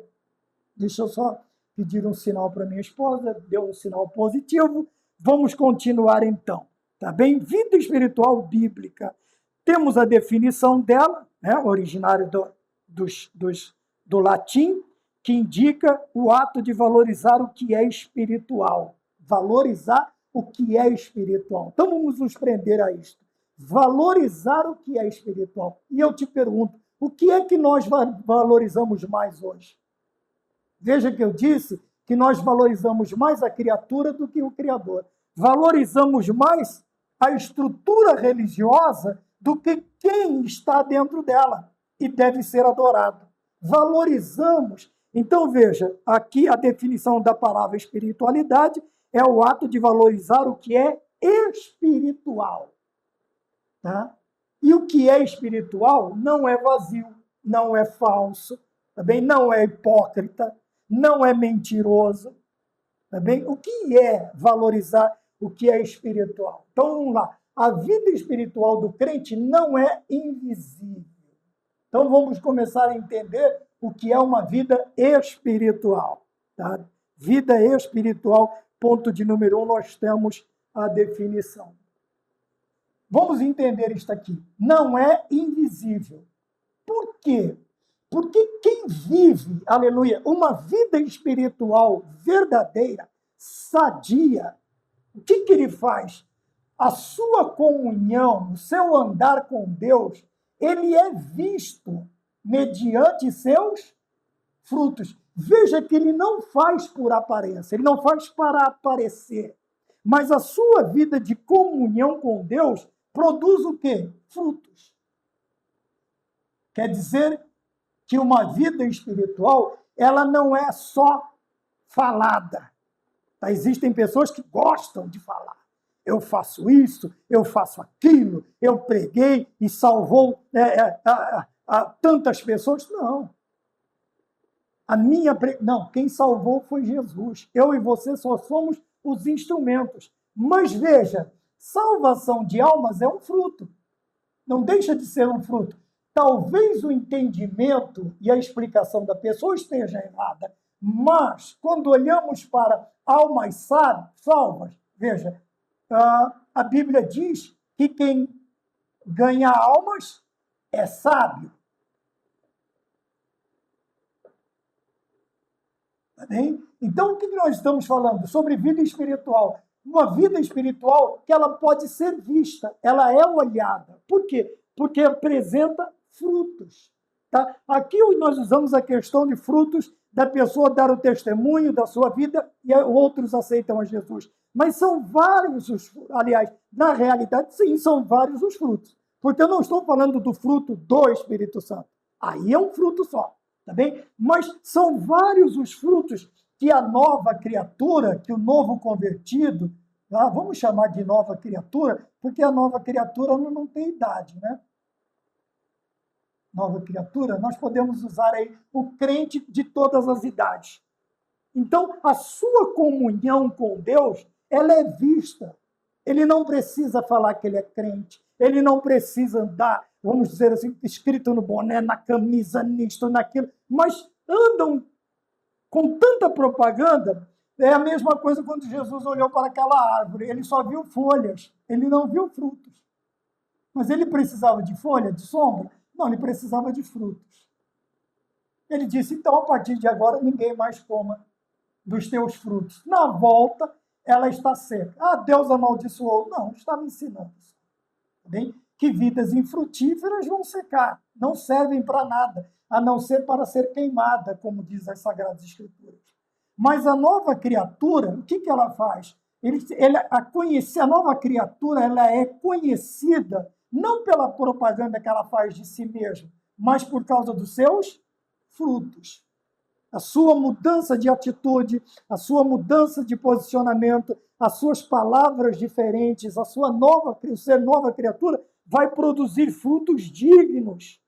Deixa eu só pedir um sinal para minha esposa, deu um sinal positivo. Vamos continuar então, tá bem? Vida espiritual bíblica. Temos a definição dela, né, originário do latim, que indica o ato de valorizar o que é espiritual. Valorizar o que é espiritual. Então vamos nos prender a isto. Valorizar o que é espiritual. E eu te pergunto, o que é que nós valorizamos mais hoje? Veja que eu disse que nós valorizamos mais a criatura do que o Criador. Valorizamos mais a estrutura religiosa do que quem está dentro dela e deve ser adorado. Valorizamos. Então, veja, aqui a definição da palavra espiritualidade é o ato de valorizar o que é espiritual. Tá? E o que é espiritual não é vazio, não é falso, também não é hipócrita, não é mentiroso. Tá bem? O que é valorizar o que é espiritual? Então, vamos lá. A vida espiritual do crente não é invisível. Então, vamos começar a entender o que é uma vida espiritual. Tá? Vida espiritual, ponto de número 1, nós temos a definição. Vamos entender isto aqui. Não é invisível. Por quê? Porque quem vive, aleluia, uma vida espiritual verdadeira, sadia, o que ele faz? a sua comunhão, o seu andar com Deus, ele é visto mediante seus frutos. Veja que ele não faz por aparência, ele não faz para aparecer. Mas a sua vida de comunhão com Deus produz o quê? Frutos. Quer dizer que uma vida espiritual, ela não é só falada. Tá? Existem pessoas que gostam de falar. Eu faço isso, eu faço aquilo, eu preguei e salvou tantas pessoas. Não. Não, quem salvou foi Jesus. Eu e você só somos os instrumentos. Mas veja, salvação de almas é um fruto. Não deixa de ser um fruto. Talvez o entendimento e a explicação da pessoa esteja errada, mas quando olhamos para almas salvas, veja, a Bíblia diz que quem ganha almas é sábio. Tá bem? Então, o que nós estamos falando? Sobre vida espiritual. Uma vida espiritual que ela pode ser vista, ela é olhada. Por quê? Porque apresenta frutos. Tá? Aqui nós usamos a questão de frutos da pessoa dar o testemunho da sua vida e outros aceitam a Jesus. Mas são vários aliás, na realidade, sim, são vários os frutos. Porque eu não estou falando do fruto do Espírito Santo. Aí é um fruto só. Tá bem? Mas são vários os frutos que a nova criatura, que o novo convertido, tá? Vamos chamar de nova criatura, porque a nova criatura não tem idade, né? Nova criatura, nós podemos usar aí o crente de todas as idades. Então, a sua comunhão com Deus, ela é vista. Ele não precisa falar que ele é crente, ele não precisa andar, vamos dizer assim, escrito no boné, na camisa, nisto, naquilo, mas andam com tanta propaganda. É a mesma coisa quando Jesus olhou para aquela árvore, ele só viu folhas, ele não viu frutos. Mas ele precisava de folha, de sombra? Não, ele precisava de frutos. Ele disse, então, a partir de agora, ninguém mais coma dos teus frutos. Na volta, ela está seca. Ah, Deus amaldiçoou. Não, estava ensinando. Bem, que vidas infrutíferas vão secar, não servem para nada, a não ser para ser queimada, como diz as Sagradas Escrituras. Mas a nova criatura, o que ela faz? A nova criatura ela é conhecida não pela propaganda que ela faz de si mesma, mas por causa dos seus frutos. A sua mudança de atitude, a sua mudança de posicionamento, as suas palavras diferentes, o ser nova criatura vai produzir frutos dignos.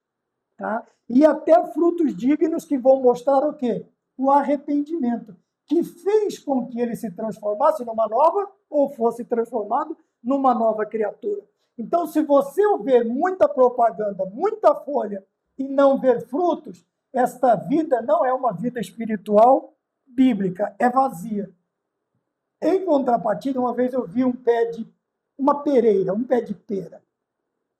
Tá? E até frutos dignos que vão mostrar o quê? O arrependimento, que fez com que ele se transformasse numa nova, ou fosse transformado numa nova criatura. Então, se você ver muita propaganda, muita folha, e não ver frutos, esta vida não é uma vida espiritual bíblica, é vazia. Em contrapartida, uma vez eu vi uma pereira, um pé de pera.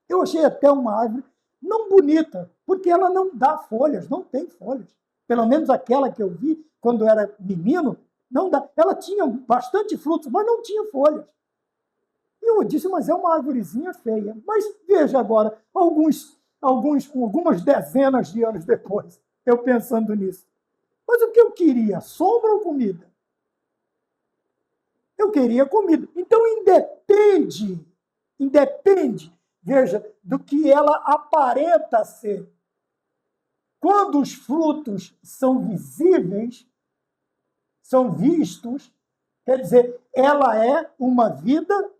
Eu achei até uma árvore não bonita, porque ela não dá folhas, não tem folhas. Pelo menos aquela que eu vi quando eu era menino, não dá. Ela tinha bastante frutos, mas não tinha folhas. E eu disse, mas é uma árvorezinha feia. Mas veja agora, algumas dezenas de anos depois, eu pensando nisso. Mas o que eu queria? Sombra ou comida? Eu queria comida. Então, independe, veja, do que ela aparenta ser. Quando os frutos são visíveis, são vistos, quer dizer, ela é uma vida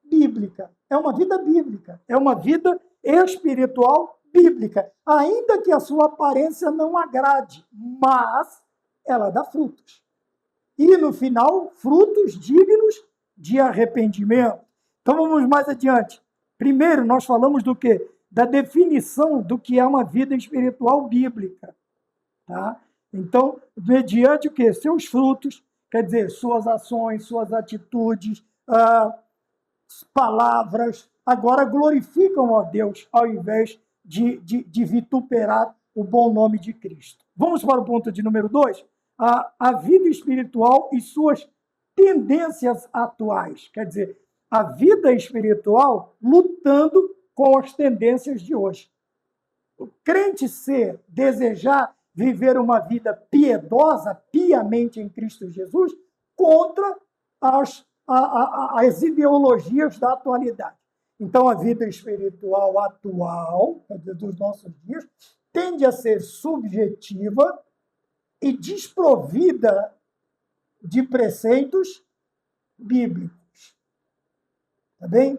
bíblica. É uma vida bíblica. É uma vida espiritual bíblica. Ainda que a sua aparência não agrade, mas ela dá frutos. E, no final, frutos dignos de arrependimento. Então, vamos mais adiante. Primeiro, nós falamos do quê? Da definição do que é uma vida espiritual bíblica. Tá? Então, mediante o quê? Seus frutos, quer dizer, suas ações, suas atitudes, palavras, agora glorificam a Deus, ao invés de vituperar o bom nome de Cristo. Vamos para o ponto de número 2? A vida espiritual e suas tendências atuais. Quer dizer, a vida espiritual lutando com as tendências de hoje. O crente desejar viver uma vida piedosa, piamente em Cristo Jesus, contra as ideologias da atualidade. Então, a vida espiritual atual, dos nossos dias, tende a ser subjetiva e desprovida de preceitos bíblicos. Tá bem?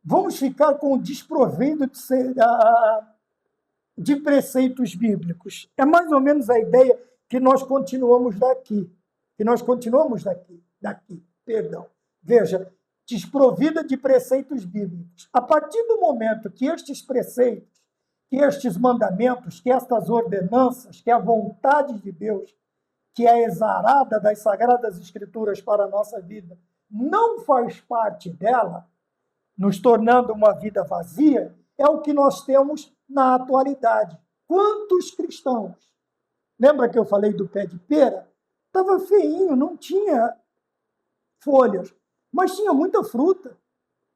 Vamos ficar com o desprovido de preceitos bíblicos. É mais ou menos a ideia que nós continuamos daqui. Perdão. Veja, desprovida de preceitos bíblicos. A partir do momento que estes preceitos, que estes mandamentos, que estas ordenanças, que a vontade de Deus, que é exarada das Sagradas Escrituras para a nossa vida, não faz parte dela, nos tornando uma vida vazia, é o que nós temos na atualidade. Quantos cristãos? Lembra que eu falei do pé de pera? Estava feinho, não tinha folhas, mas tinha muita fruta.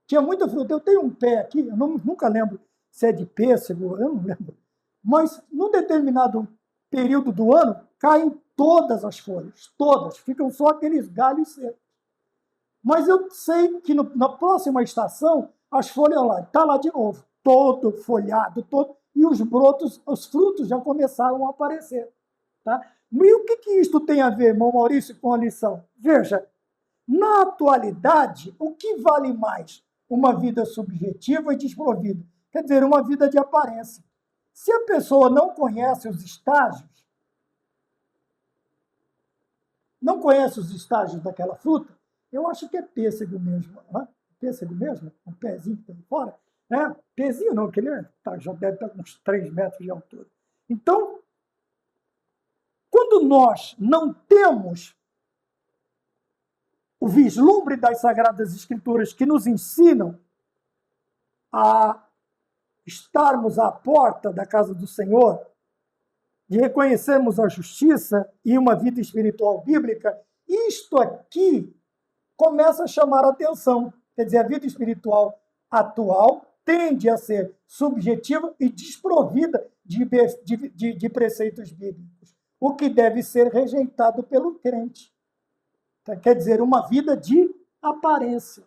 Eu tenho um pé aqui, eu nunca lembro se é de pêssego, eu não lembro. Mas, num determinado período do ano, caem todas as folhas, todas. Ficam só aqueles galhos secos. Mas eu sei que na próxima estação, as folhas lá, está lá de novo, todo folhado, e os brotos, os frutos já começaram a aparecer. Tá? E o que isto tem a ver, irmão Maurício, com a lição? Veja, na atualidade, o que vale mais? Uma vida subjetiva e desprovida. Quer dizer, uma vida de aparência. Se a pessoa não conhece os estágios daquela fruta, eu acho que é pêssego mesmo. Né? Pêssego mesmo? Um pezinho que tem fora? Pezinho não, que ele já deve estar com uns 3 metros de altura. Então, quando nós não temos o vislumbre das Sagradas Escrituras que nos ensinam a estarmos à porta da casa do Senhor, de reconhecermos a justiça e uma vida espiritual bíblica, isto aqui começa a chamar a atenção. Quer dizer, a vida espiritual atual tende a ser subjetiva e desprovida de preceitos bíblicos, o que deve ser rejeitado pelo crente. Quer dizer, uma vida de aparência.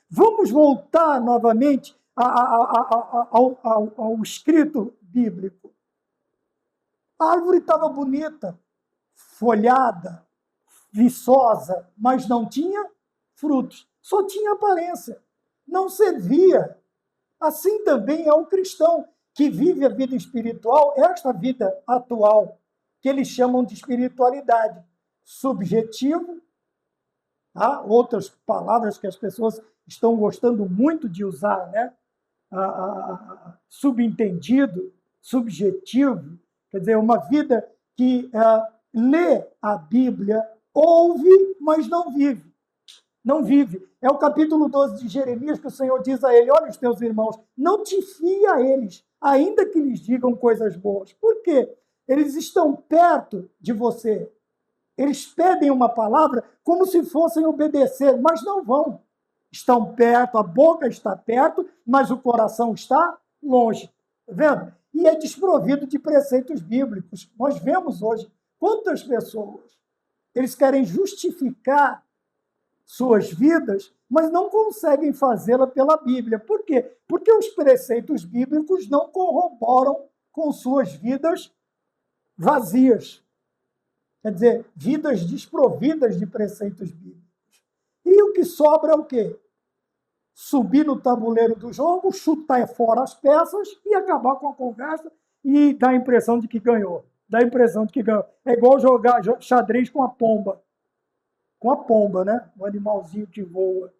Vamos voltar novamente ao escrito bíblico. A árvore estava bonita, folhada, viçosa, mas não tinha frutos. Só tinha aparência. Não servia. Assim também é o cristão que vive a vida espiritual, esta vida atual, que eles chamam de espiritualidade. Subjetivo, tá? Outras palavras que as pessoas estão gostando muito de usar, né? Subentendido, subjetivo, quer dizer, uma vida que lê a Bíblia, ouve, mas não vive. Não vive. É o capítulo 12 de Jeremias que o Senhor diz a ele: olha, os teus irmãos, não te fie a eles, ainda que lhes digam coisas boas. Por quê? Eles estão perto de você. Eles pedem uma palavra como se fossem obedecer, mas não vão. Estão perto, a boca está perto, mas o coração está longe. Está vendo? E é desprovido de preceitos bíblicos. Nós vemos hoje quantas pessoas eles querem justificar suas vidas, mas não conseguem fazê-la pela Bíblia. Por quê? Porque os preceitos bíblicos não corroboram com suas vidas vazias. Quer dizer, vidas desprovidas de preceitos bíblicos. E o que sobra é o quê? Subir no tabuleiro do jogo, chutar fora as peças e acabar com a conversa e dar a impressão de que ganhou. É igual jogar xadrez com a pomba. Com a pomba, né? Um animalzinho que voa.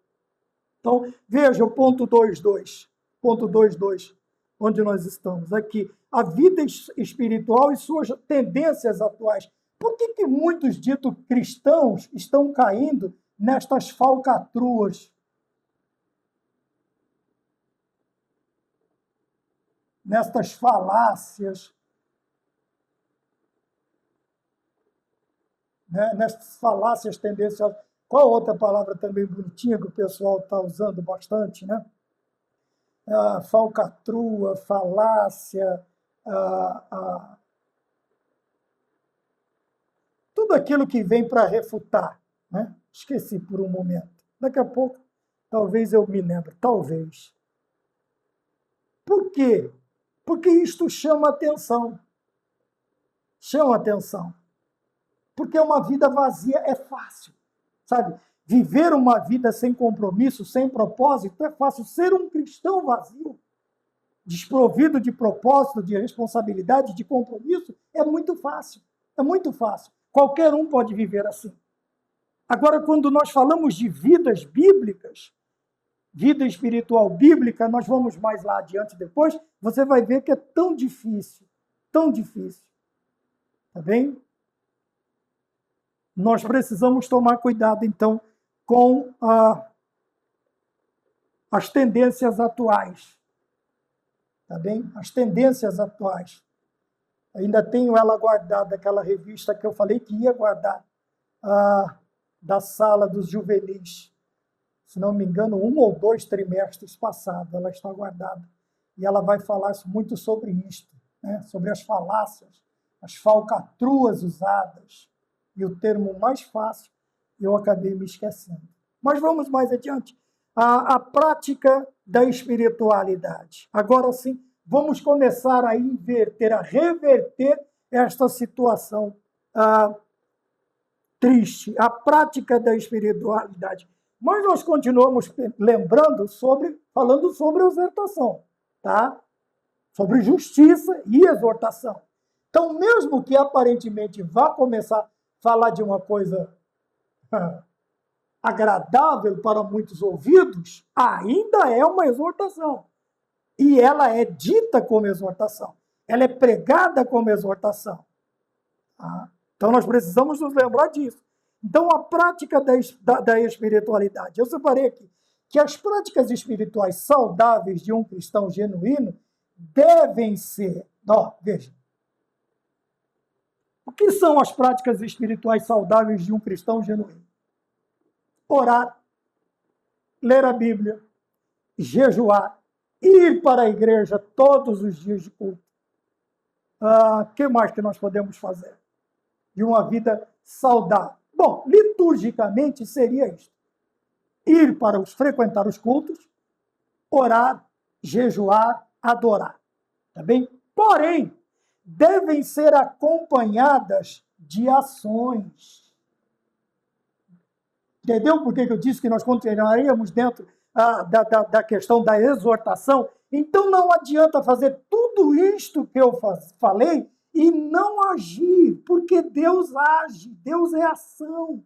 Então, veja o ponto 2.2. Ponto 2.2, onde nós estamos aqui. A vida espiritual e suas tendências atuais. Por que muitos ditos cristãos estão caindo nestas falcatruas? Nestas falácias? Nestas falácias tendenciosas? Qual outra palavra também bonitinha que o pessoal está usando bastante, né? Falcatrua, falácia, tudo aquilo que vem para refutar, né? Esqueci por um momento. Daqui a pouco, talvez eu me lembre, talvez. Por quê? Porque isto chama atenção. Chama atenção. Porque uma vida vazia é fácil, sabe? Viver uma vida sem compromisso, sem propósito, é fácil. Ser um cristão vazio, desprovido de propósito, de responsabilidade, de compromisso, é muito fácil. É muito fácil. Qualquer um pode viver assim. Agora, quando nós falamos de vidas bíblicas, vida espiritual bíblica, nós vamos mais lá adiante depois, você vai ver que é tão difícil, tão difícil. Tá bem? Nós precisamos tomar cuidado, então, com as tendências atuais. Tá bem? As tendências atuais. Ainda tenho ela guardada, aquela revista que eu falei que ia guardar, da sala dos juvenis. Se não me engano, 1 ou 2 trimestres passados, ela está guardada. E ela vai falar muito sobre isto, né? Sobre as falácias, as falcatruas usadas. E o termo mais fácil, eu acabei me esquecendo. Mas vamos mais adiante. A prática da espiritualidade. Agora sim, vamos começar a inverter, a reverter esta situação triste. A prática da espiritualidade. Mas nós continuamos falando sobre exortação, tá? Sobre justiça e exortação. Então, mesmo que aparentemente vá começar a falar de uma coisa agradável para muitos ouvidos, ainda é uma exortação. E ela é dita como exortação. Ela é pregada como exortação. Tá? Então, nós precisamos nos lembrar disso. Então, a prática da espiritualidade. Eu separei aqui que as práticas espirituais saudáveis de um cristão genuíno devem ser... veja. O que são as práticas espirituais saudáveis de um cristão genuíno? Orar, ler a Bíblia, jejuar, ir para a igreja todos os dias de culto. O que mais que nós podemos fazer? De uma vida saudável. Bom, liturgicamente seria isso. Frequentar os cultos, orar, jejuar, adorar. Tá bem? Porém, devem ser acompanhadas de ações. Entendeu por que eu disse que nós continuaríamos dentro da questão da exortação? Então não adianta fazer tudo isto que eu falei e não agir, porque Deus age, Deus é ação.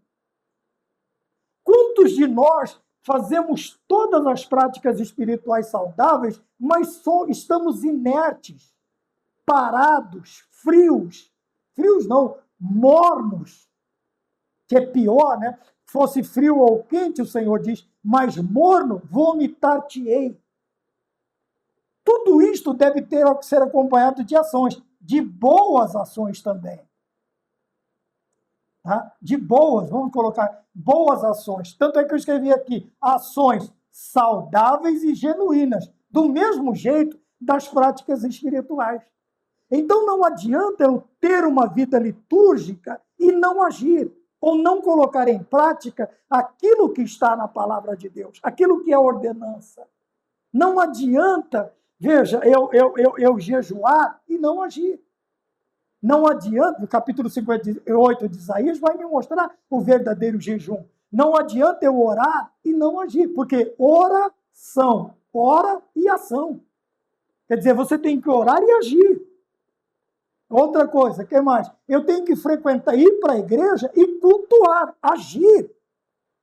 Quantos de nós fazemos todas as práticas espirituais saudáveis, mas só estamos inertes, parados, frios não, mornos, que é pior, né? Fosse frio ou quente, o Senhor diz, mas morno, vomitar-te-ei. Tudo isto deve ser acompanhado de ações, de boas ações também. Tá? De boas, vamos colocar boas ações. Tanto é que eu escrevi aqui, ações saudáveis e genuínas, do mesmo jeito das práticas espirituais. Então não adianta eu ter uma vida litúrgica e não agir, ou não colocar em prática aquilo que está na palavra de Deus, aquilo que é ordenança. Não adianta, veja, eu jejuar e não agir. Não adianta, o capítulo 58 de Isaías vai me mostrar o verdadeiro jejum. Não adianta eu orar e não agir, porque oração, ora e ação. Quer dizer, você tem que orar e agir. Outra coisa, o que mais? Eu tenho que frequentar, ir para a igreja e cultuar, agir.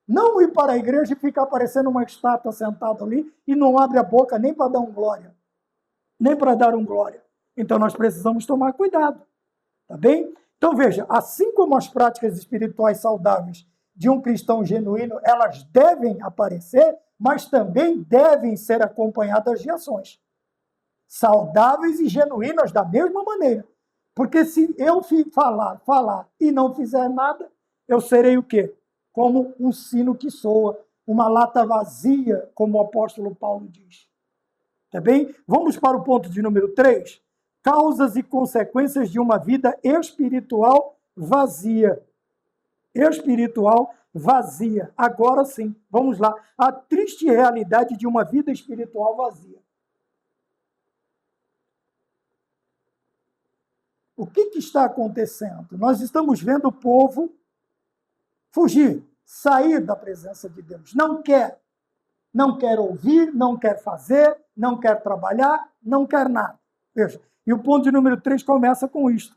Não ir para a igreja e ficar parecendo uma estátua sentada ali e não abre a boca nem para dar um glória. Nem para dar um glória. Então nós precisamos tomar cuidado. Tá bem? Então veja, assim como as práticas espirituais saudáveis de um cristão genuíno, elas devem aparecer, mas também devem ser acompanhadas de ações. Saudáveis e genuínas da mesma maneira. Porque se eu falar e não fizer nada, eu serei o quê? como um sino que soa, uma lata vazia, como o apóstolo Paulo diz. Tá bem? Vamos para o ponto de número 3. Causas e consequências de uma vida espiritual vazia. Espiritual vazia. Agora sim, vamos lá. A triste realidade de uma vida espiritual vazia. O que está acontecendo? Nós estamos vendo o povo fugir, sair da presença de Deus. Não quer ouvir, não quer fazer, não quer trabalhar, não quer nada. Veja, e o ponto de número 3 começa com isto.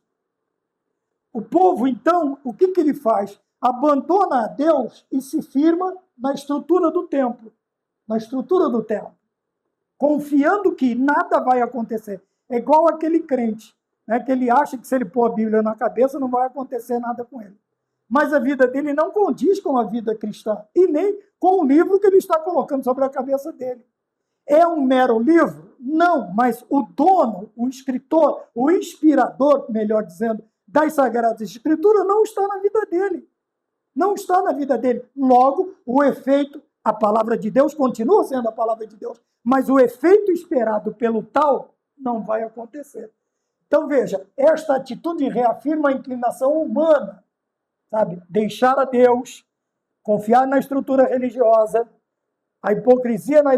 O povo, então, o que ele faz? Abandona a Deus e se firma na estrutura do templo. Na estrutura do templo. Confiando que nada vai acontecer. É igual aquele crente, né, que ele acha que se ele pôr a Bíblia na cabeça não vai acontecer nada com ele. Mas a vida dele não condiz com a vida cristã e nem com o livro que ele está colocando sobre a cabeça dele. É um mero livro? Não, mas o dono, o escritor, o inspirador, melhor dizendo, das Sagradas Escrituras não está na vida dele. Não está na vida dele. Logo, o efeito, a palavra de Deus continua sendo a palavra de Deus, mas o efeito esperado pelo tal não vai acontecer. Então, veja, esta atitude reafirma a inclinação humana, sabe? Deixar a Deus, confiar na estrutura religiosa, a hipocrisia na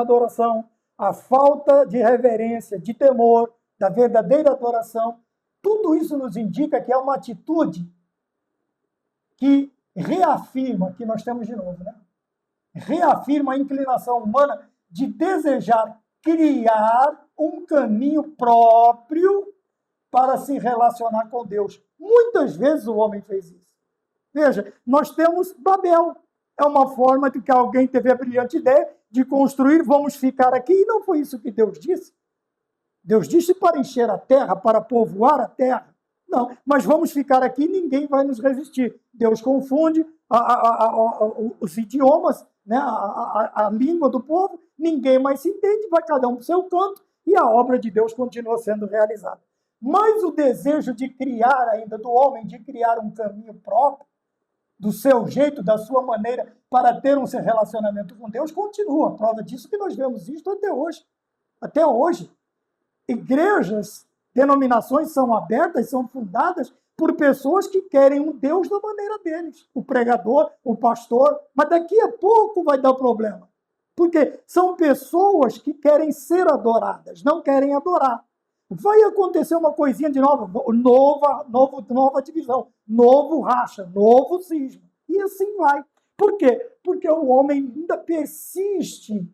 adoração, a falta de reverência, de temor, da verdadeira adoração, tudo isso nos indica que é uma atitude que reafirma, que nós temos de novo, né? Reafirma a inclinação humana de desejar criar um caminho próprio para se relacionar com Deus. Muitas vezes o homem fez isso. Veja, nós temos Babel. É uma forma de que alguém teve a brilhante ideia de construir, vamos ficar aqui, e não foi isso que Deus disse. Deus disse para encher a terra, para povoar a terra. Não, mas vamos ficar aqui e ninguém vai nos resistir. Deus confunde os idiomas, né, a língua do povo, ninguém mais se entende, vai cada um para o seu canto e a obra de Deus continua sendo realizada. Mas o desejo de criar ainda do homem, de criar um caminho próprio, do seu jeito, da sua maneira, para ter um seu relacionamento com Deus, continua. A prova disso que nós vemos isto até hoje. Até hoje. Igrejas, denominações são abertas, são fundadas por pessoas que querem um Deus da maneira deles. O pregador, o pastor, mas daqui a pouco vai dar problema. Porque são pessoas que querem ser adoradas, não querem adorar. Vai acontecer uma coisinha de nova divisão, novo racha, novo cisma. E assim vai. Por quê? Porque o homem ainda persiste,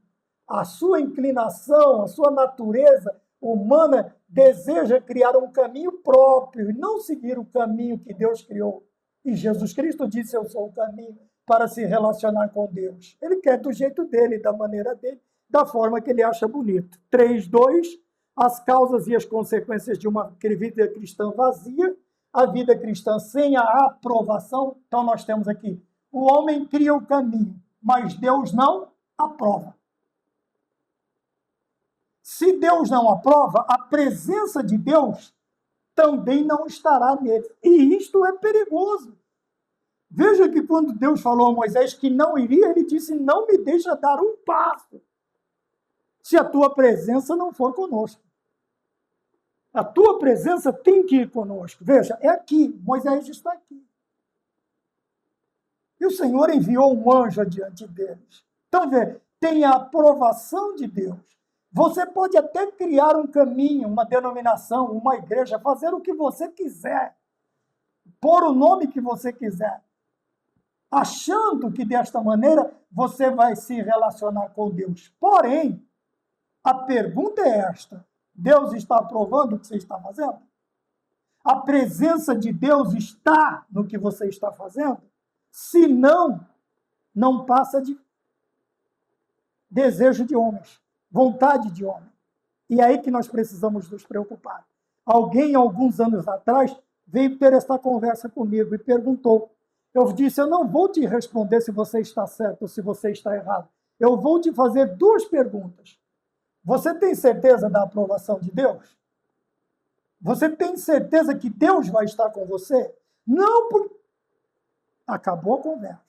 a sua inclinação, a sua natureza humana deseja criar um caminho próprio e não seguir o caminho que Deus criou. E Jesus Cristo disse, eu sou o caminho para se relacionar com Deus. Ele quer do jeito dele, da maneira dele, da forma que ele acha bonito. 3:2, as causas e as consequências de uma vida cristã vazia, a vida cristã sem a aprovação. Então nós temos aqui, o homem cria o caminho, mas Deus não aprova. Se Deus não aprova, a presença de Deus também não estará nele. E isto é perigoso. Veja que quando Deus falou a Moisés que não iria, ele disse, não me deixa dar um passo, se a tua presença não for conosco. A tua presença tem que ir conosco. Veja, é aqui, Moisés está aqui. E o Senhor enviou um anjo adiante deles. Então, veja, tem a aprovação de Deus. Você pode até criar um caminho, uma denominação, uma igreja, fazer o que você quiser, pôr o nome que você quiser, achando que desta maneira você vai se relacionar com Deus. Porém, a pergunta é esta, Deus está aprovando o que você está fazendo? A presença de Deus está no que você está fazendo? Se não, não passa de desejo de homens. Vontade de homem. E é aí que nós precisamos nos preocupar. Alguém, alguns anos atrás, veio ter esta conversa comigo e perguntou. Eu disse, eu não vou te responder se você está certo ou se você está errado. Eu vou te fazer 2 perguntas. Você tem certeza da aprovação de Deus? Você tem certeza que Deus vai estar com você? Não por... acabou a conversa.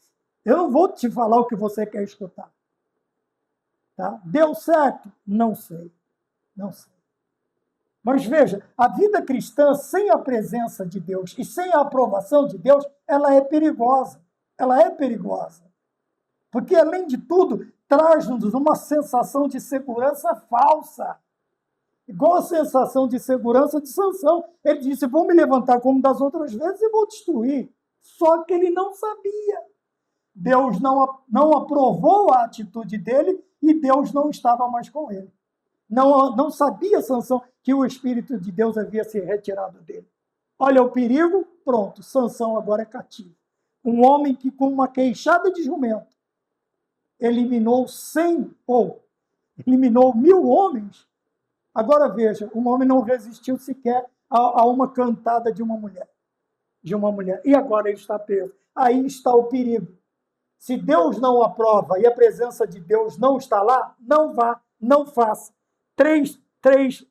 Eu não vou te falar o que você quer escutar. Tá? Deu certo? Não sei. Não sei. Mas veja, a vida cristã sem a presença de Deus e sem a aprovação de Deus, ela é perigosa. Ela é perigosa. Porque, além de tudo, traz-nos uma sensação de segurança falsa. Igual a sensação de segurança de Sansão. Ele disse, vou me levantar como das outras vezes e vou destruir. Só que ele não sabia. Deus não aprovou a atitude dele e Deus não estava mais com ele. Não sabia Sansão que o Espírito de Deus havia se retirado dele. Olha o perigo, pronto, Sansão agora é cativo. Um homem que com uma queixada de jumento eliminou 1.000 homens. Agora veja, um homem não resistiu sequer a uma cantada de uma mulher. E agora ele está preso. Aí está o perigo. Se Deus não aprova e a presença de Deus não está lá, não vá, não faça. 3,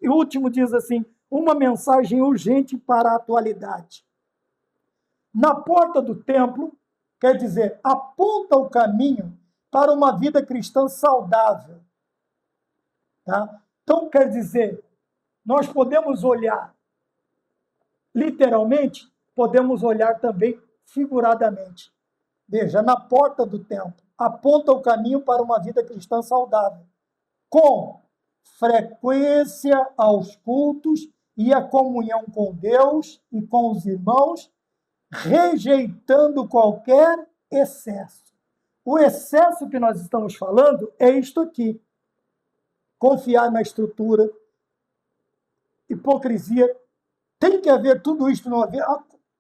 e o último diz assim, uma mensagem urgente para a atualidade. Na porta do templo, quer dizer, aponta o caminho para uma vida cristã saudável. Tá? Então, quer dizer, nós podemos olhar literalmente, podemos olhar também figuradamente. Veja, na porta do templo, aponta o caminho para uma vida cristã saudável, com frequência aos cultos e a comunhão com Deus e com os irmãos, rejeitando qualquer excesso. O excesso que nós estamos falando é isto aqui. Confiar na estrutura, hipocrisia. Tem que haver tudo isso no haver.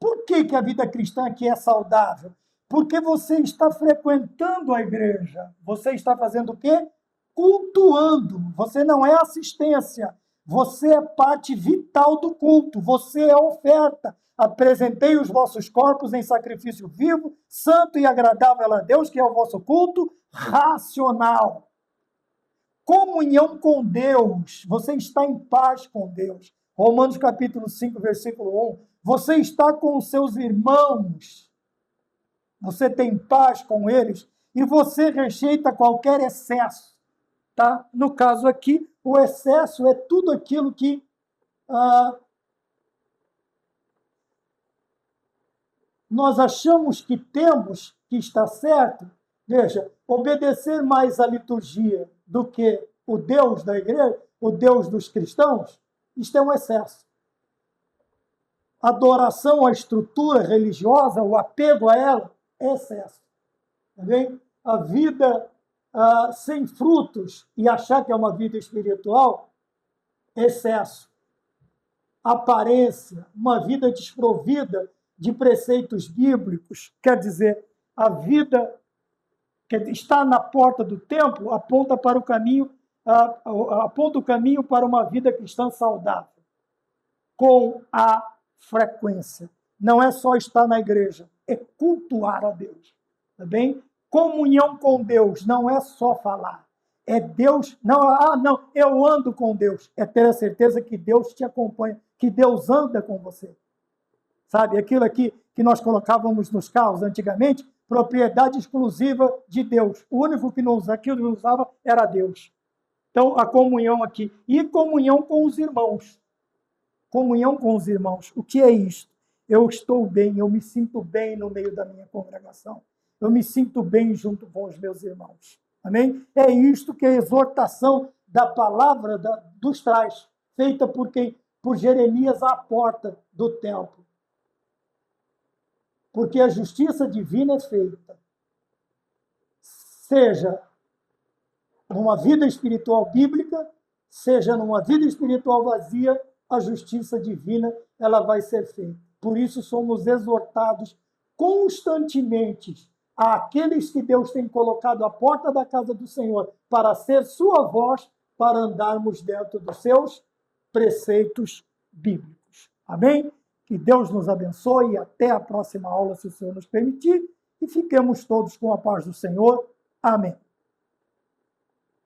Por que a vida cristã aqui é saudável? Porque você está frequentando a igreja. Você está fazendo o quê? Cultuando. Você não é assistência. Você é parte vital do culto. Você é oferta. Apresentei os vossos corpos em sacrifício vivo, santo e agradável a Deus, que é o vosso culto racional. Comunhão com Deus. Você está em paz com Deus. Romanos capítulo 5, versículo 1. Você está com os seus irmãos. Você tem paz com eles e você rejeita qualquer excesso. Tá? No caso aqui, o excesso é tudo aquilo que nós achamos que temos, que está certo. Veja, obedecer mais à liturgia do que o Deus da igreja, o Deus dos cristãos, isto é um excesso. Adoração à estrutura religiosa, o apego a ela, é excesso. Tá bem? A vida sem frutos e achar que é uma vida espiritual, excesso. Aparência, uma vida desprovida de preceitos bíblicos, quer dizer, a vida que está na porta do templo aponta para o caminho, aponta o caminho para uma vida cristã saudável, com a frequência. Não é só estar na igreja, é cultuar a Deus. Tá bem? Comunhão com Deus não é só falar. É Deus. Não, eu ando com Deus. É ter a certeza que Deus te acompanha, que Deus anda com você. Sabe, aquilo aqui que nós colocávamos nos carros antigamente, propriedade exclusiva de Deus. O único que não usava era Deus. Então, a comunhão aqui. E comunhão com os irmãos. Comunhão com os irmãos. O que é isto? Eu estou bem, eu me sinto bem no meio da minha congregação. Eu me sinto bem junto com os meus irmãos. Amém? É isto que é a exortação da palavra dos traz, feita por quem? Por Jeremias à porta do templo. Porque a justiça divina é feita, seja numa vida espiritual bíblica, seja numa vida espiritual vazia, a justiça divina ela vai ser feita. Por isso somos exortados constantemente àqueles que Deus tem colocado à porta da casa do Senhor para ser sua voz, para andarmos dentro dos seus preceitos bíblicos. Amém? Que Deus nos abençoe e até a próxima aula, se o Senhor nos permitir, e fiquemos todos com a paz do Senhor. Amém.